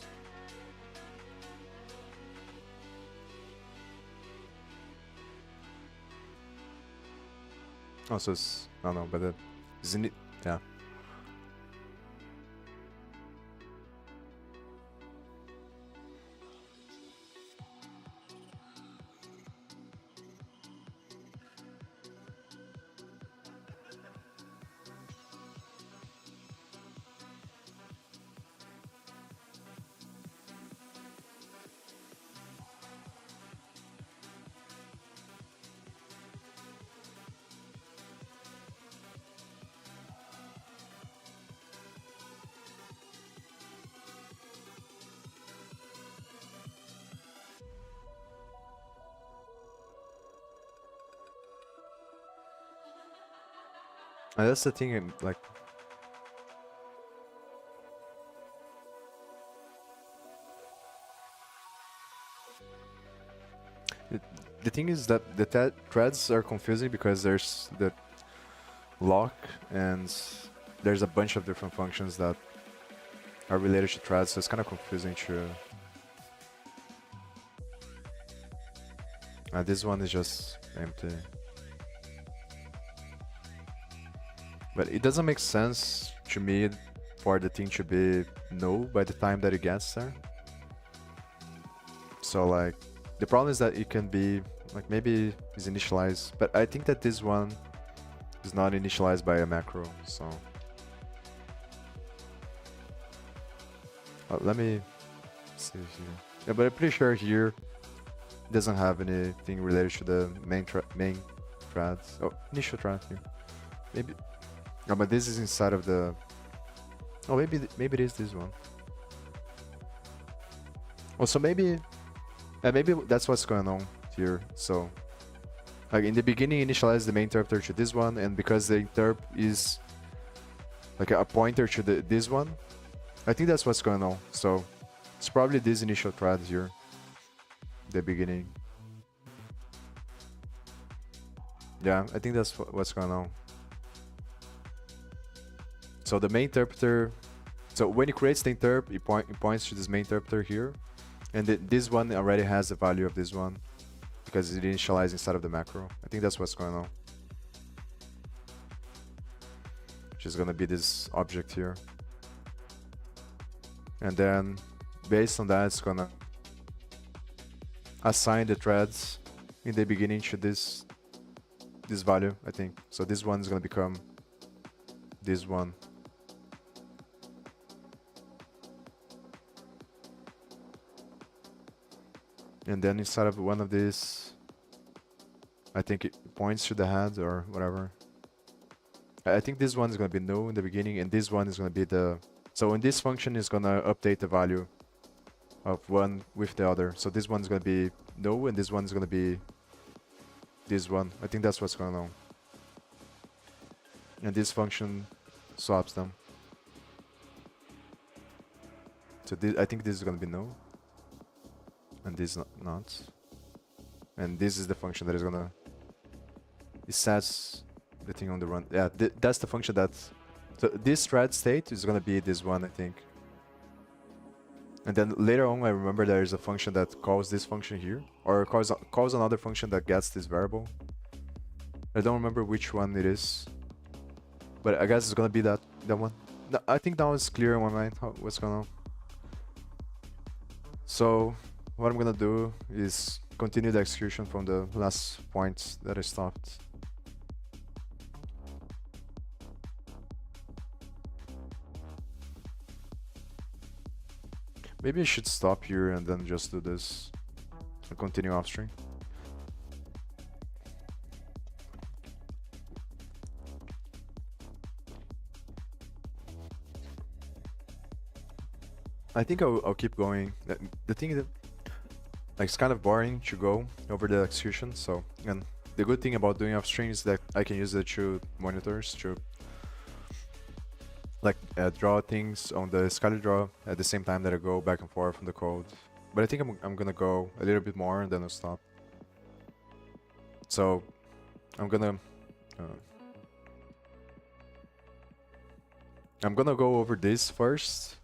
Oh, so it's no, but that isn't it? Yeah. And that's the thing, like, the, the thing is that the threads are confusing because there's the lock and there's a bunch of different functions that are related to threads, so it's kind of confusing to. This one is just empty. But it doesn't make sense to me for the thing to be no by the time that it gets there. So like, the problem is that it can be, like, maybe it's initialized, but I think that this one is not initialized by a macro, so. Let me see here. Yeah, but I'm pretty sure here it doesn't have anything related to the main threads. Oh, initial thread here. Maybe. No, but this is inside of the. Oh, maybe it is this one. Oh, so maybe that's what's going on here. So, like, in the beginning, initialize the main interpreter to this one, and because the interp is like a pointer to this one, I think that's what's going on. So it's probably this initial thread here, the beginning. Yeah, I think that's what's going on. So the main interpreter, so when it creates the interp, it points to this main interpreter here, and this one already has the value of this one because it initialized inside of the macro. I think that's what's going on. Which is gonna be this object here. And then based on that, it's gonna assign the threads in the beginning to this this value, I think. So this one is gonna become this one. And then inside of one of these, I think it points to the head or whatever. I think this one is gonna be no in the beginning, and this one is gonna be the... So in this function is gonna update the value of one with the other. So this one's gonna be no, and this one's gonna be this one. I think that's what's going on. And this function swaps them. So this, I think this is gonna be no, and this not. And this is the function that is gonna... It sets the thing on the run. Yeah, that's the function that... So this thread state is gonna be this one, I think. And then later on, I remember there is a function that calls this function here, or calls another function that gets this variable. I don't remember which one it is, but I guess it's gonna be that one. No, I think that one's clear in my mind what's going on. So what I'm gonna do is continue the execution from the last point that I stopped. Maybe I should stop here and then just do this and continue upstream. I think I'll keep going. The thing is that, like, it's kind of boring to go over the execution. So, and the good thing about doing upstream is that I can use the two monitors to like draw things on the scatter draw at the same time that I go back and forth from the code. But I think I'm gonna go a little bit more and then I'll stop. So I'm gonna go over this first.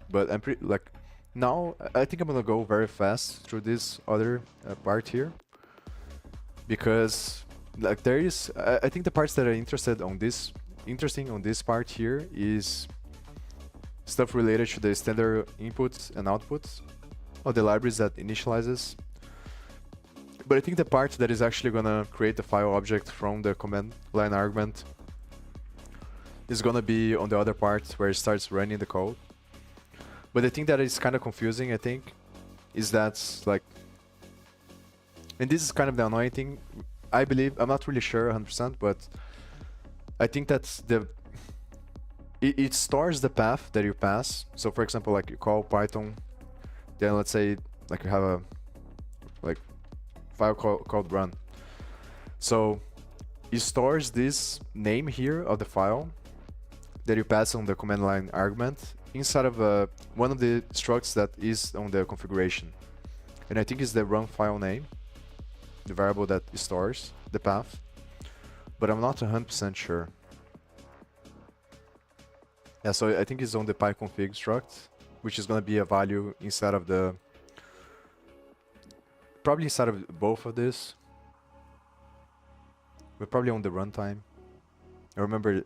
But I'm pretty, like, now I think I'm gonna go very fast through this other part here, because like there is I think the parts that are interesting on this part here is stuff related to the standard inputs and outputs of the libraries that initializes. But I think the part that is actually gonna create the file object from the command line argument is gonna be on the other part where it starts running the code. But the thing that is kind of confusing, I think, is that, like, and this is kind of the annoying thing, I believe, I'm not really sure 100%, but I think that it stores the path that you pass. So for example, like you call Python, then let's say like you have a like file called run. So it stores this name here of the file that you pass on the command line argument inside of one of the structs that is on the configuration. And I think it's the run file name, the variable that stores the path, but I'm not 100% sure. Yeah, so I think it's on the pyconfig struct, which is going to be a value inside of the... Probably inside of both of this, but probably on the runtime. I remember,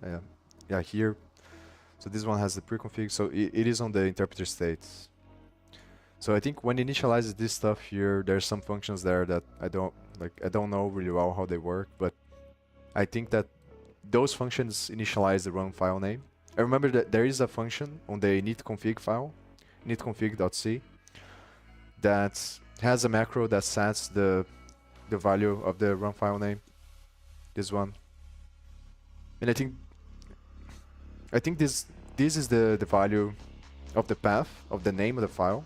yeah, here. So this one has the preconfig, so it is on the interpreter states. So I think when it initializes this stuff here, there's some functions there that I don't know really well how they work, but I think that those functions initialize the run file name. I remember that there is a function on the initconfig file, initconfig.c, that has a macro that sets the value of the run file name, this one. And I think this is the value of the path of the name of the file,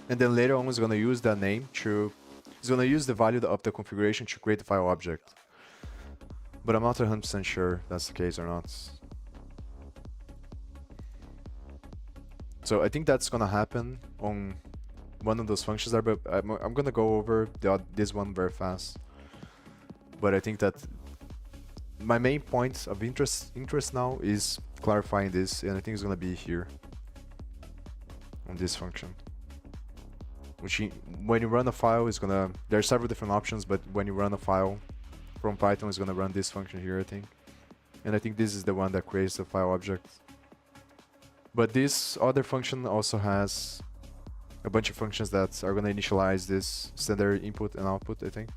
and then later on it's gonna use that name it's gonna use the value of the configuration to create the file object. But I'm not 100% sure that's the case or not. So I think that's gonna happen on one of those functions there, but I'm gonna go over this one very fast. But I think that my main point of interest now is clarifying this, and I think it's gonna be here on this function. Which when you run a file, is gonna... There are several different options, but when you run a file from Python, it's gonna run this function here, I think. And I think this is the one that creates the file object. But this other function also has a bunch of functions that are gonna initialize this standard input and output, I think.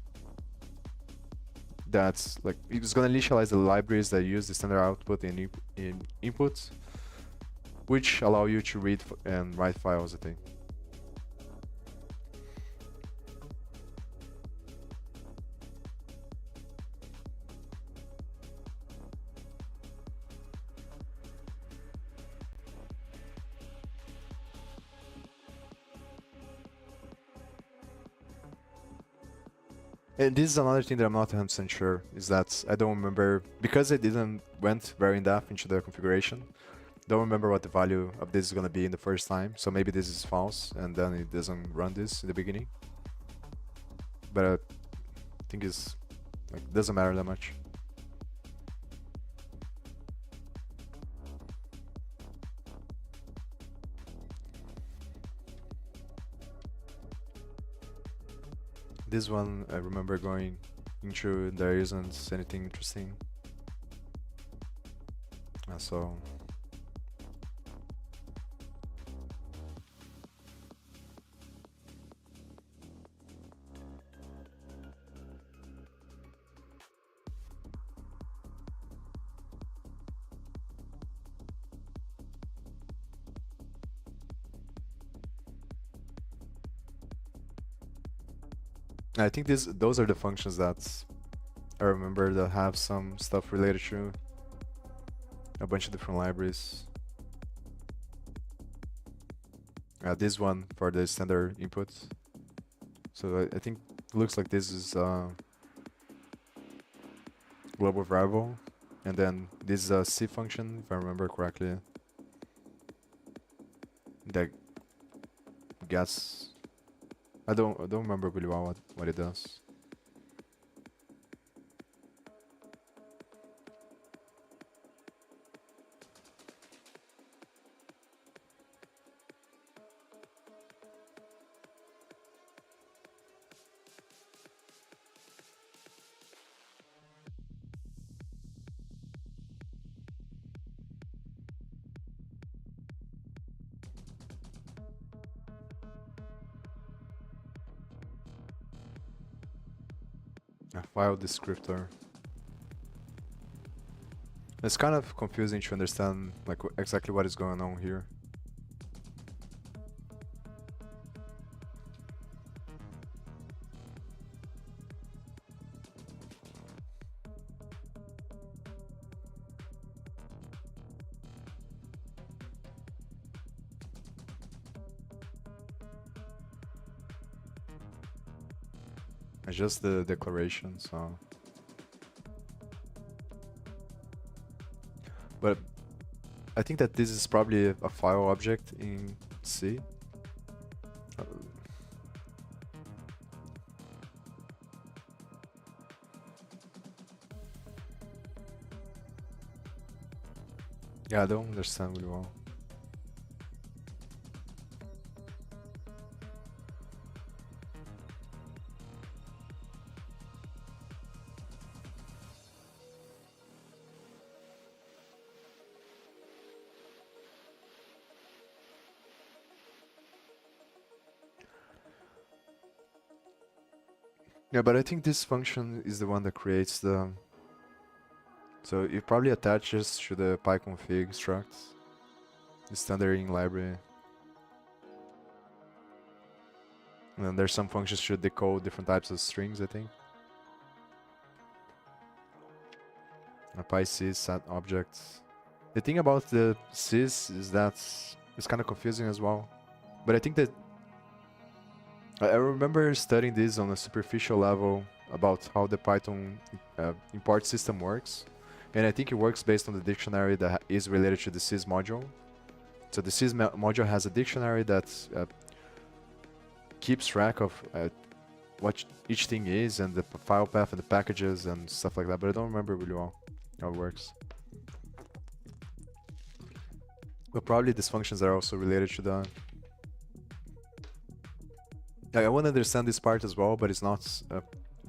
that's like it's gonna initialize the libraries that use the standard output in input, which allow you to read and write files, I think. And this is another thing that I'm not 100% sure, is that I don't remember, because I didn't went very in depth into the configuration, don't remember what the value of this is gonna be in the first time, so maybe this is false, and then it doesn't run this in the beginning. But I think it's, like, doesn't matter that much. This one, I remember going into, there isn't anything interesting. So I think those are the functions that I remember that have some stuff related to a bunch of different libraries. This one for the standard input. So I think it looks like this is global variable, and then this is a C function, if I remember correctly, that gets. I don't remember really well what it does. A file descriptor. It's kind of confusing to understand like exactly what is going on here. It's just the declaration, so. But I think that this is probably a file object in C. Yeah, I don't understand really well. Yeah, but I think this function is the one that creates the. So it probably attaches to the pyconfig struct, the standard in library. And then there's some functions to decode different types of strings, I think. A PySys set objects. The thing about the sys is that it's kind of confusing as well. But I think that I remember studying this on a superficial level about how the Python import system works. And I think it works based on the dictionary that is related to the sys module. So the sys module has a dictionary that keeps track of what each thing is and the file path and the packages and stuff like that, but I don't remember really well how it works. But probably these functions are also related to the. Like, I want to understand this part as well, but it's not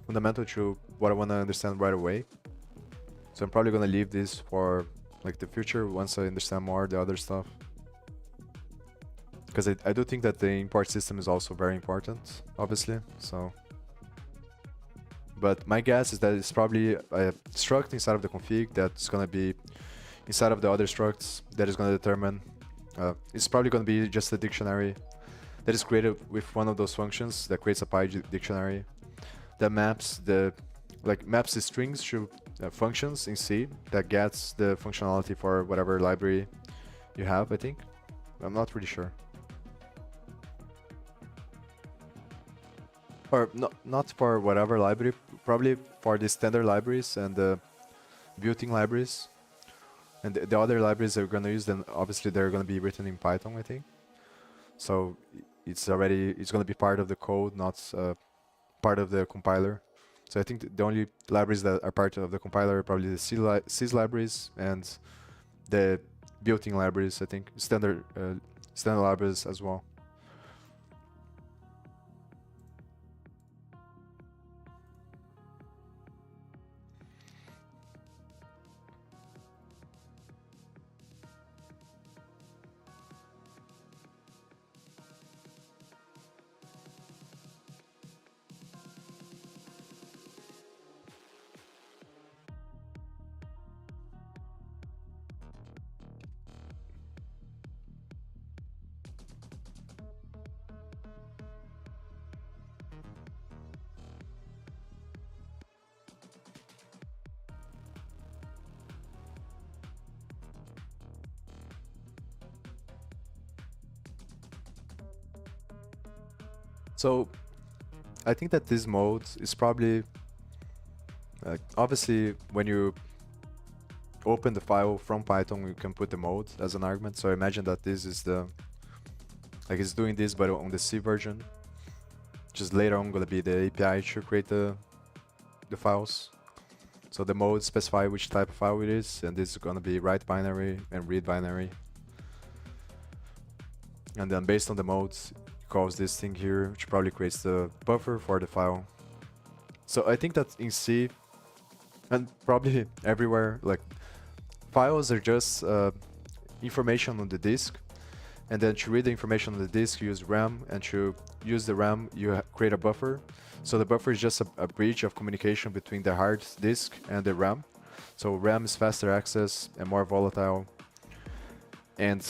fundamental to what I want to understand right away. So I'm probably gonna leave this for like the future once I understand more the other stuff. Because I do think that the import system is also very important, obviously, so. but my guess is that it's probably a struct inside of the config that's gonna be inside of the other structs that is gonna determine. It's probably gonna be just a dictionary that is created with one of those functions that creates a dictionary that maps the strings to functions in C that gets the functionality for whatever library you have. I think. I'm not really sure. Or not for whatever library, probably for the standard libraries and the built-in libraries. And the other libraries that we're gonna use, then obviously they're gonna be written in Python, I think. So it's gonna be part of the code, not part of the compiler. So I think the only libraries that are part of the compiler are probably the C libraries and the built-in libraries. I think standard libraries as well. So I think that this mode is probably obviously when you open the file from Python, you can put the mode as an argument. So imagine that this is it's doing this, but on the C version. Just later on gonna be the API to create the files. So the mode specify which type of file it is, and this is gonna be write binary and read binary. And then based on the modes, it calls this thing here, which probably creates the buffer for the file. So I think that in C, and probably everywhere, like files are just information on the disk, and then to read the information on the disk, you use RAM, and to use the RAM, you create a buffer. So the buffer is just a bridge of communication between the hard disk and the RAM. So RAM is faster access and more volatile, and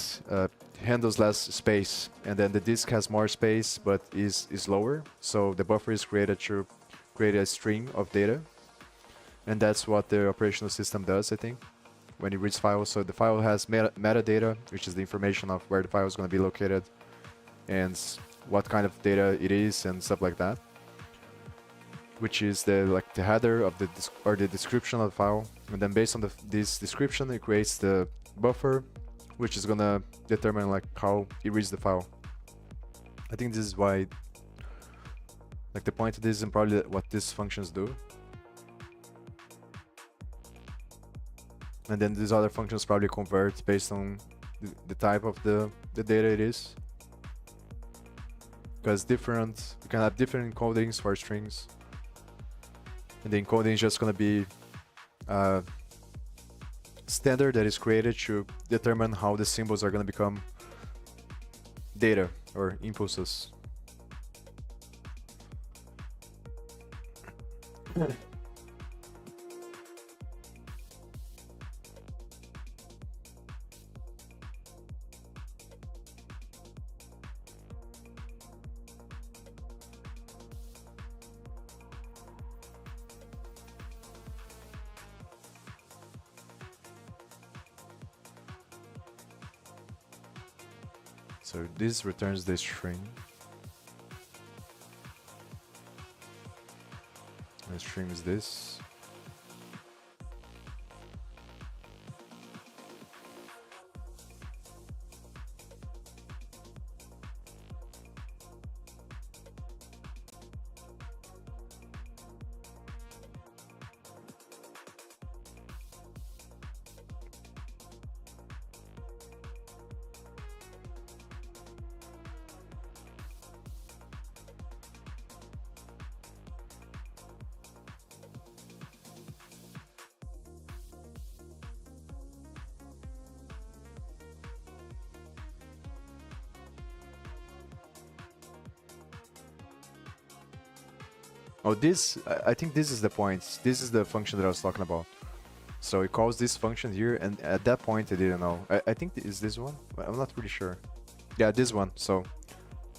handles less space. And then the disk has more space, but is lower. So the buffer is created to create a string of data, and that's what the operational system does, I think, when it reads files. So the file has metadata, which is the information of where the file is going to be located and what kind of data it is and stuff like that, which is the header of the the description of the file. And then based on this description, it creates the buffer, which is going to determine how it reads the file. I think this is why the point of this and probably what these functions do. And then these other functions probably convert based on the type of the data it is. Because you can have different encodings for strings. And the encoding is just going to be standard that is created to determine how the symbols are going to become data or impulses. So this returns the string. The string is this. Oh, this, I think this is the point. This is the function that I was talking about. So it calls this function here, and at that point I didn't know. I think is this one? I'm not really sure. Yeah, this one. So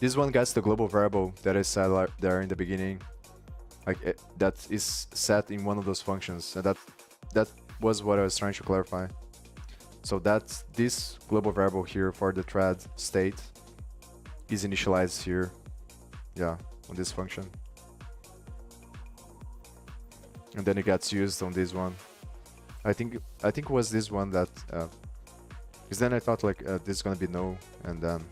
this one gets the global variable that I said there in the beginning, like that is set in one of those functions, and that was what I was trying to clarify. So that's this global variable here for the thread state is initialized here, yeah, on this function, and then it gets used on this one. I think it was this one that, because then I thought like this is gonna be no, and then,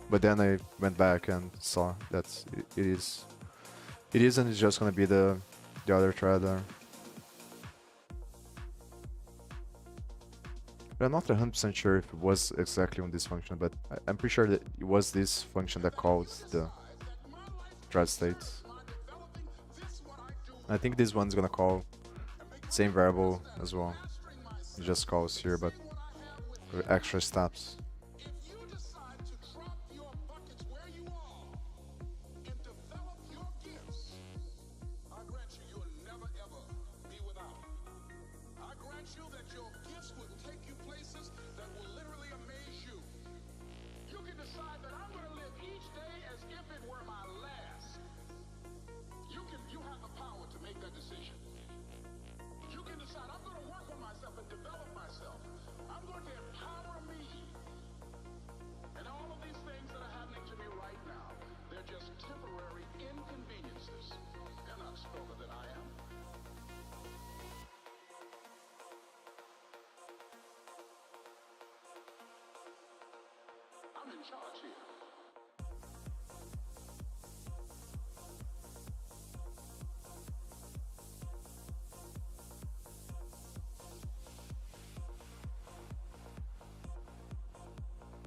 but then I went back and saw that it isn't. It's just gonna be the other thread there. But I'm not 100% sure if it was exactly on this function, but I'm pretty sure that it was this function that called the thread state. I think this one's gonna call same variable as well. It just calls here, but with extra steps.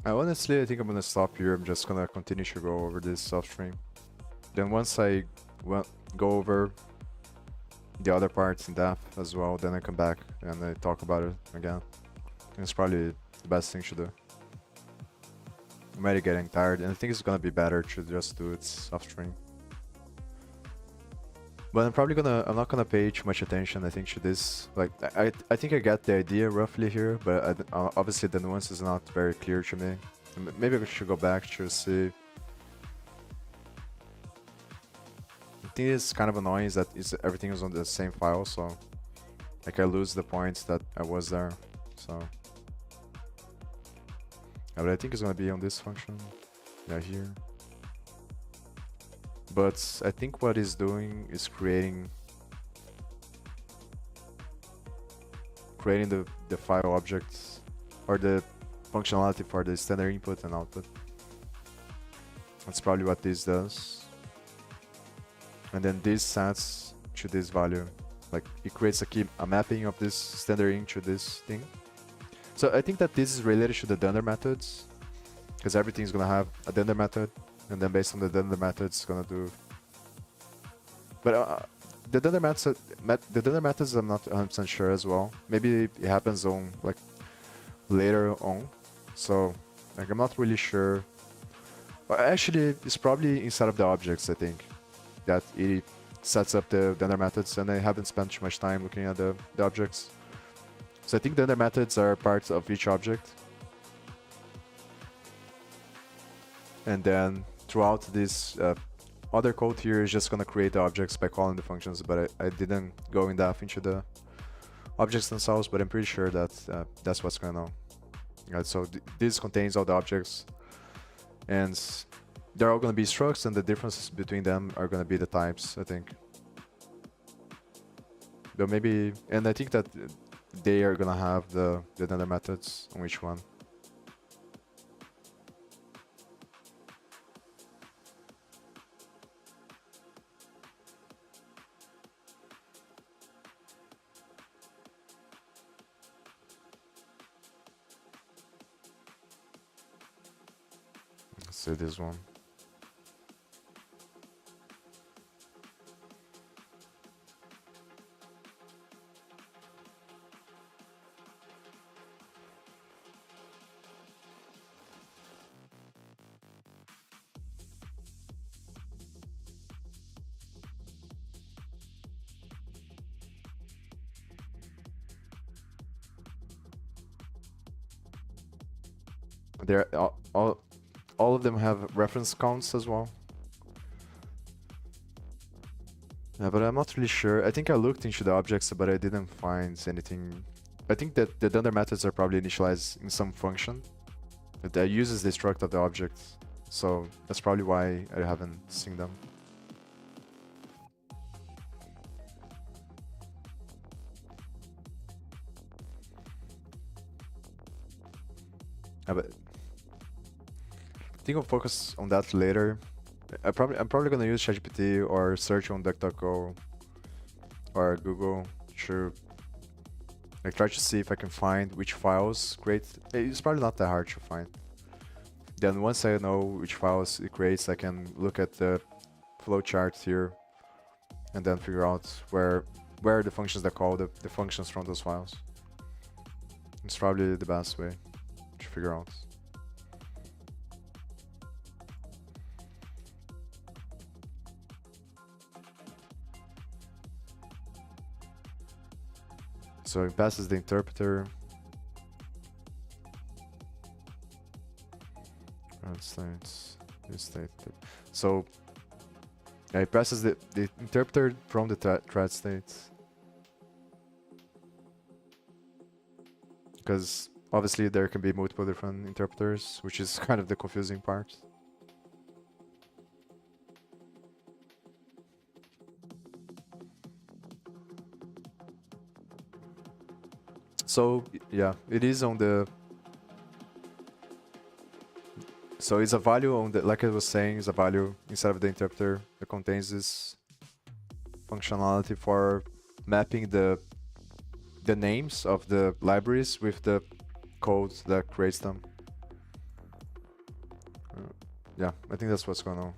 Honestly, I think I'm gonna stop here. I'm just gonna continue to go over this self-stream. Then once I go over the other parts in depth as well, then I come back and I talk about it again. It's probably the best thing to do. I'm already getting tired, and I think it's gonna be better to just do it self-stream. But I'm not gonna pay too much attention, I think, to this. Like, I think I get the idea roughly here, but obviously the nuance is not very clear to me. Maybe I should go back to see. I think it's kind of annoying is that everything is on the same file, so like I lose the points that I was there. So, yeah, but I think it's gonna be on this function, yeah, here. But I think what it's doing is creating the file objects or the functionality for the standard input and output. That's probably what this does. And then this sets to this value. Like it creates a mapping of this standard in to this thing. So I think that this is related to the dunder methods, because everything's gonna have a dunder method, and then based on the dunder method, it's gonna do. But the dunder methods, I'm not 100% sure as well. Maybe it happens on like later on. So like I'm not really sure. Actually, it's probably inside of the objects. I think that it sets up the dunder methods, and I haven't spent too much time looking at the objects. So I think dunder methods are parts of each object. And then throughout this other code here is just gonna create the objects by calling the functions, but I didn't go in depth into the objects themselves, but I'm pretty sure that that's what's going on. Right, so this contains all the objects, and they're all gonna be structs, and the differences between them are gonna be the types, I think. But maybe, and I think that they are gonna have the dunder methods on each one. Let's see this one. They're all of them have reference counts as well. Yeah, but I'm not really sure. I think I looked into the objects, but I didn't find anything. I think that the dunder methods are probably initialized in some function that uses the struct of the object. So that's probably why I haven't seen them. Yeah, but I think I'll focus on that later. I'm probably gonna use ChatGPT or search on DuckDuckGo or Google to like try to see if I can find which files create. It's probably not that hard to find. Then once I know which files it creates, I can look at the flowchart here and then figure out where are the functions that call the functions from those files. It's probably the best way to figure out. So it passes the interpreter. State. So yeah, it passes the interpreter from the thread state. Because obviously there can be multiple different interpreters, which is kind of the confusing part. So yeah, it is on the. So it's a value on the, like I was saying, is a value inside of the interpreter that contains this functionality for mapping the names of the libraries with the code that creates them. Yeah, I think that's what's going on.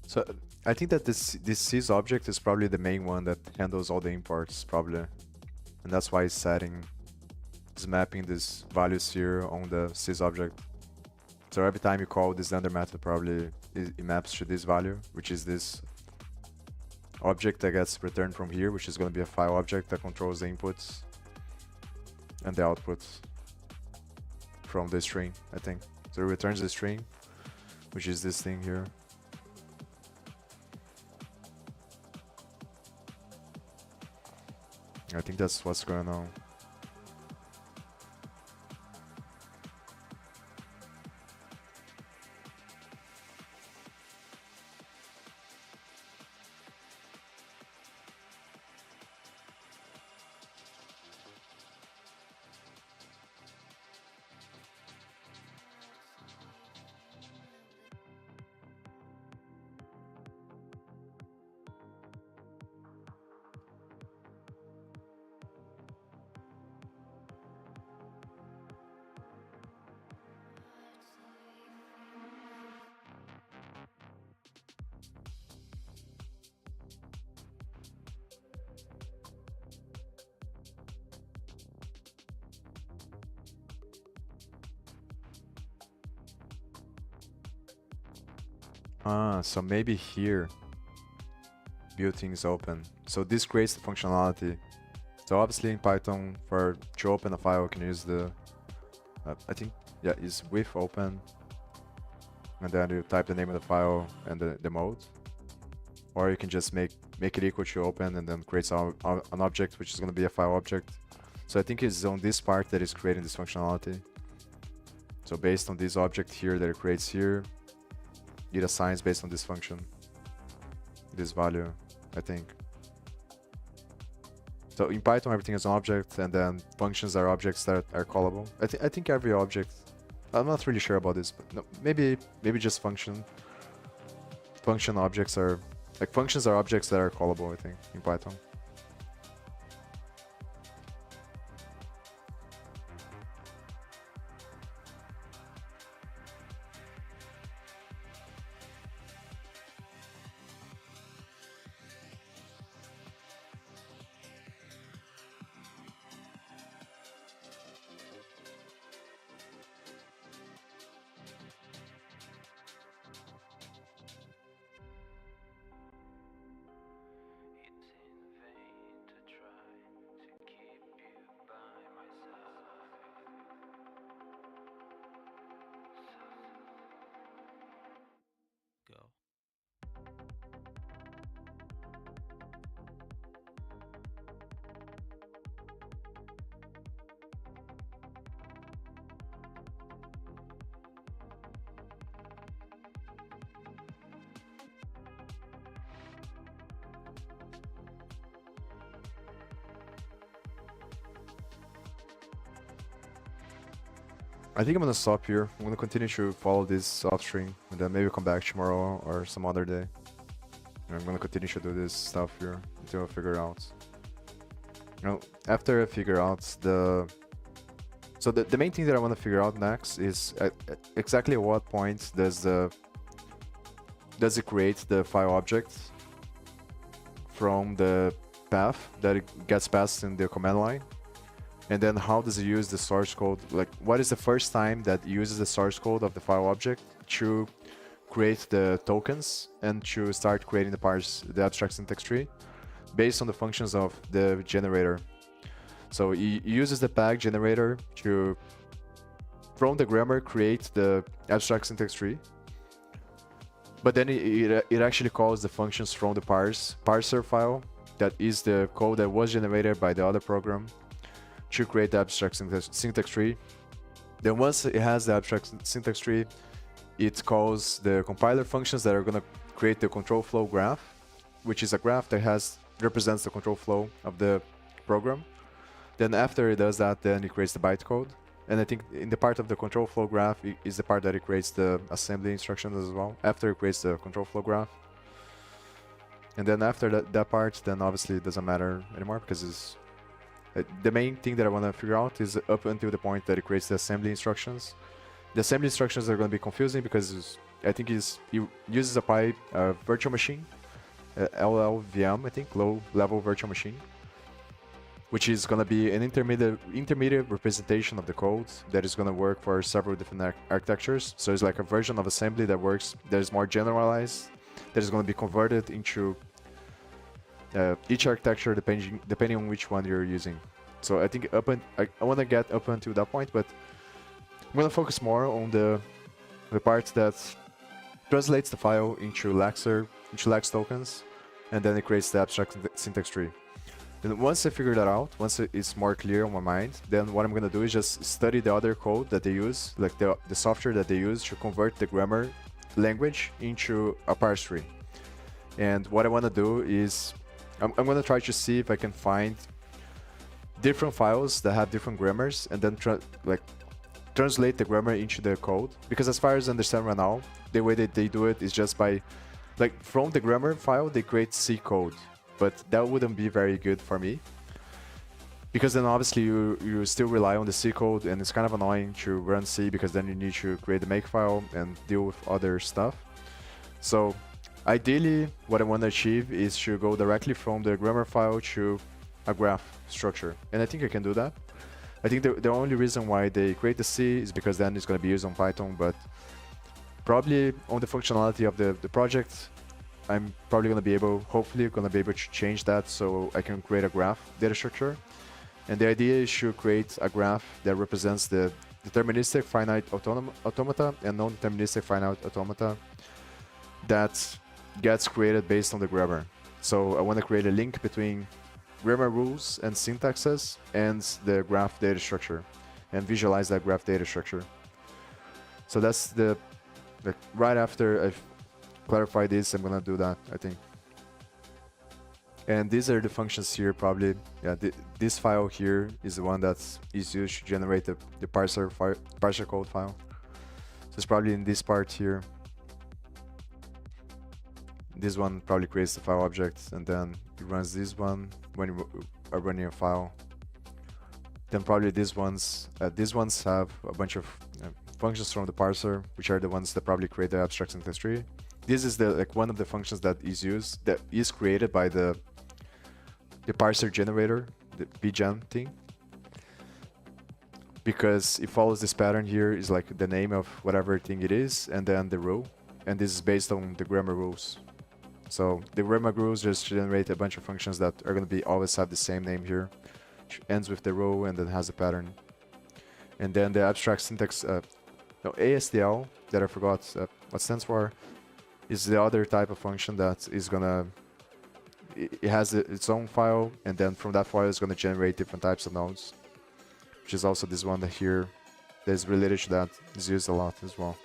So I think that this sys object is probably the main one that handles all the imports, probably. And that's why it's setting, is mapping these values here on the sys object. So every time you call this dunder method, probably it maps to this value, which is this object that gets returned from here, which is going to be a file object that controls the inputs and the outputs from the string, I think. So it returns the string, which is this thing here. I think that's what's going on. So maybe here build things open. So this creates the functionality. So obviously in Python, to open a file, you can use the I think is with open, and then you type the name of the file and the mode, or you can just make it equal to open and then creates an object which is going to be a file object. So I think it's on this part that is creating this functionality. So based on this object here that it creates here, it assigns based on this function, this value, I think. So in Python, everything is an object, and then functions are objects that are callable. I think every object, I'm not really sure about this, but no, maybe just function objects are, like functions are objects that are callable, I think, in Python. I think I'm gonna stop here. I'm gonna continue to follow this offstring, and then maybe come back tomorrow or some other day. And I'm gonna continue to do this stuff here until I figure out. After I figure out so the main thing that I want to figure out next is exactly at what point does it create the file object from the path that it gets passed in the command line. And then how does it use the source code? Like, what is the first time that it uses the source code of the file object to create the tokens and to start creating the abstract syntax tree based on the functions of the generator. So it uses the pag generator to, from the grammar, create the abstract syntax tree. But then it actually calls the functions from the parser file, that is the code that was generated by the other program, to create the abstract syntax tree. Then once it has the abstract syntax tree, it calls the compiler functions that are going to create the control flow graph, which is a graph that represents the control flow of the program. Then after it does that, then it creates the bytecode. And I think in the part of the control flow graph is the part that it creates the assembly instructions as well, after it creates the control flow graph. And then after that part, then obviously it doesn't matter anymore, because the main thing that I want to figure out is up until the point that it creates the assembly instructions. The assembly instructions are going to be confusing because I think it uses a virtual machine, LLVM, I think, low level virtual machine, which is going to be an intermediate representation of the code that is going to work for several different architectures. So it's like a version of assembly that is more generalized, that is going to be converted into each architecture depending on which one you're using. So I think I want to get up until that point, but I'm going to focus more on the part that translates the file into Lax tokens, and then it creates the abstract syntax tree. And once I figure that out, once it's more clear on my mind, then what I'm going to do is just study the other code that they use, like the software that they use to convert the grammar language into a parse tree. And what I want to do is I'm going to try to see if I can find different files that have different grammars, and then translate the grammar into the code. Because as far as I understand right now, the way that they do it is just by, from the grammar file, they create C code. But that wouldn't be very good for me, because then obviously you still rely on the C code, and it's kind of annoying to run C, because then you need to create the makefile and deal with other stuff. So ideally, what I want to achieve is to go directly from the grammar file to a graph structure, and I think I can do that. I think the only reason why they create the C is because then it's going to be used on Python, but probably on the functionality of the project, I'm probably gonna be able, hopefully gonna be able to change that so I can create a graph data structure. And the idea is to create a graph that represents the deterministic finite automata and non-deterministic finite automata that gets created based on the grammar. So I want to create a link between grammar rules and syntaxes and the graph data structure and visualize that graph data structure. So that's the, like, right after I've clarified this, I'm gonna do that, I think. And these are the functions here, probably. Yeah, this file here is the one that is used to generate the parser code file. So it's probably in this part here. This one probably creates the file object, and then it runs this one when you are running a file. Then probably these ones have a bunch of functions from the parser, which are the ones that probably create the abstract syntax tree. This is the one of the functions that is created by the parser generator, the bgen thing, because it follows this pattern here, is like the name of whatever thing it is, and then the row, and this is based on the grammar rules. So the grammar rules just generate a bunch of functions that are going to be always have the same name here, which ends with the row and then has a pattern. And then the abstract syntax, ASDL, that I forgot what stands for, is the other type of function that is gonna, it has its own file, and then from that file it's gonna generate different types of nodes, which is also this one that here that is related to that, is used a lot as well.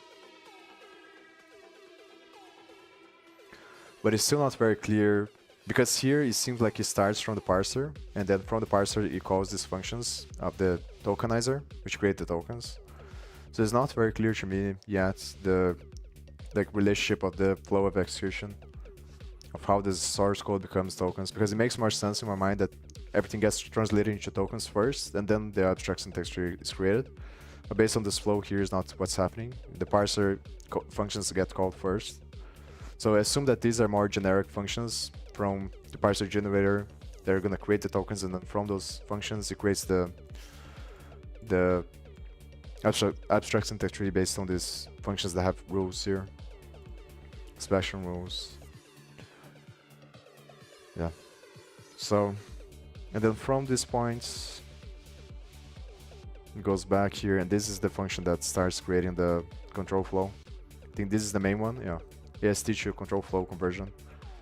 But it's still not very clear, because here it seems like it starts from the parser, and then from the parser it calls these functions of the tokenizer, which create the tokens. So it's not very clear to me yet the relationship of the flow of execution, of how this source code becomes tokens, because it makes more sense in my mind that everything gets translated into tokens first, and then the abstract syntax tree is created. But based on this flow here is not what's happening. The parser functions get called first. So I assume that these are more generic functions from the parser generator. They're gonna create the tokens, and then from those functions it creates the abstract syntax tree based on these functions that have rules here. Special rules. Yeah. So, and then from this point, it goes back here, and this is the function that starts creating the control flow. I think this is the main one, yeah. AST to control flow conversion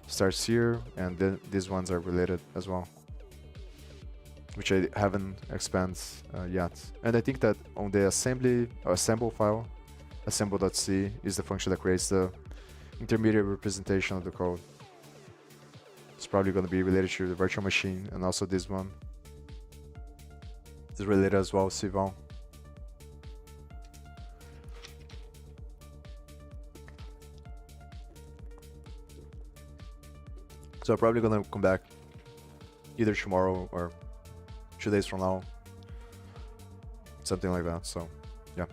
starts here, and then these ones are related as well, which I haven't expanded yet. And I think that on the assemble file, assemble.c is the function that creates the intermediate representation of the code. It's probably going to be related to the virtual machine, and also this one is related as well, cval. So I'm probably going to come back either tomorrow or 2 days from now, something like that. So yeah.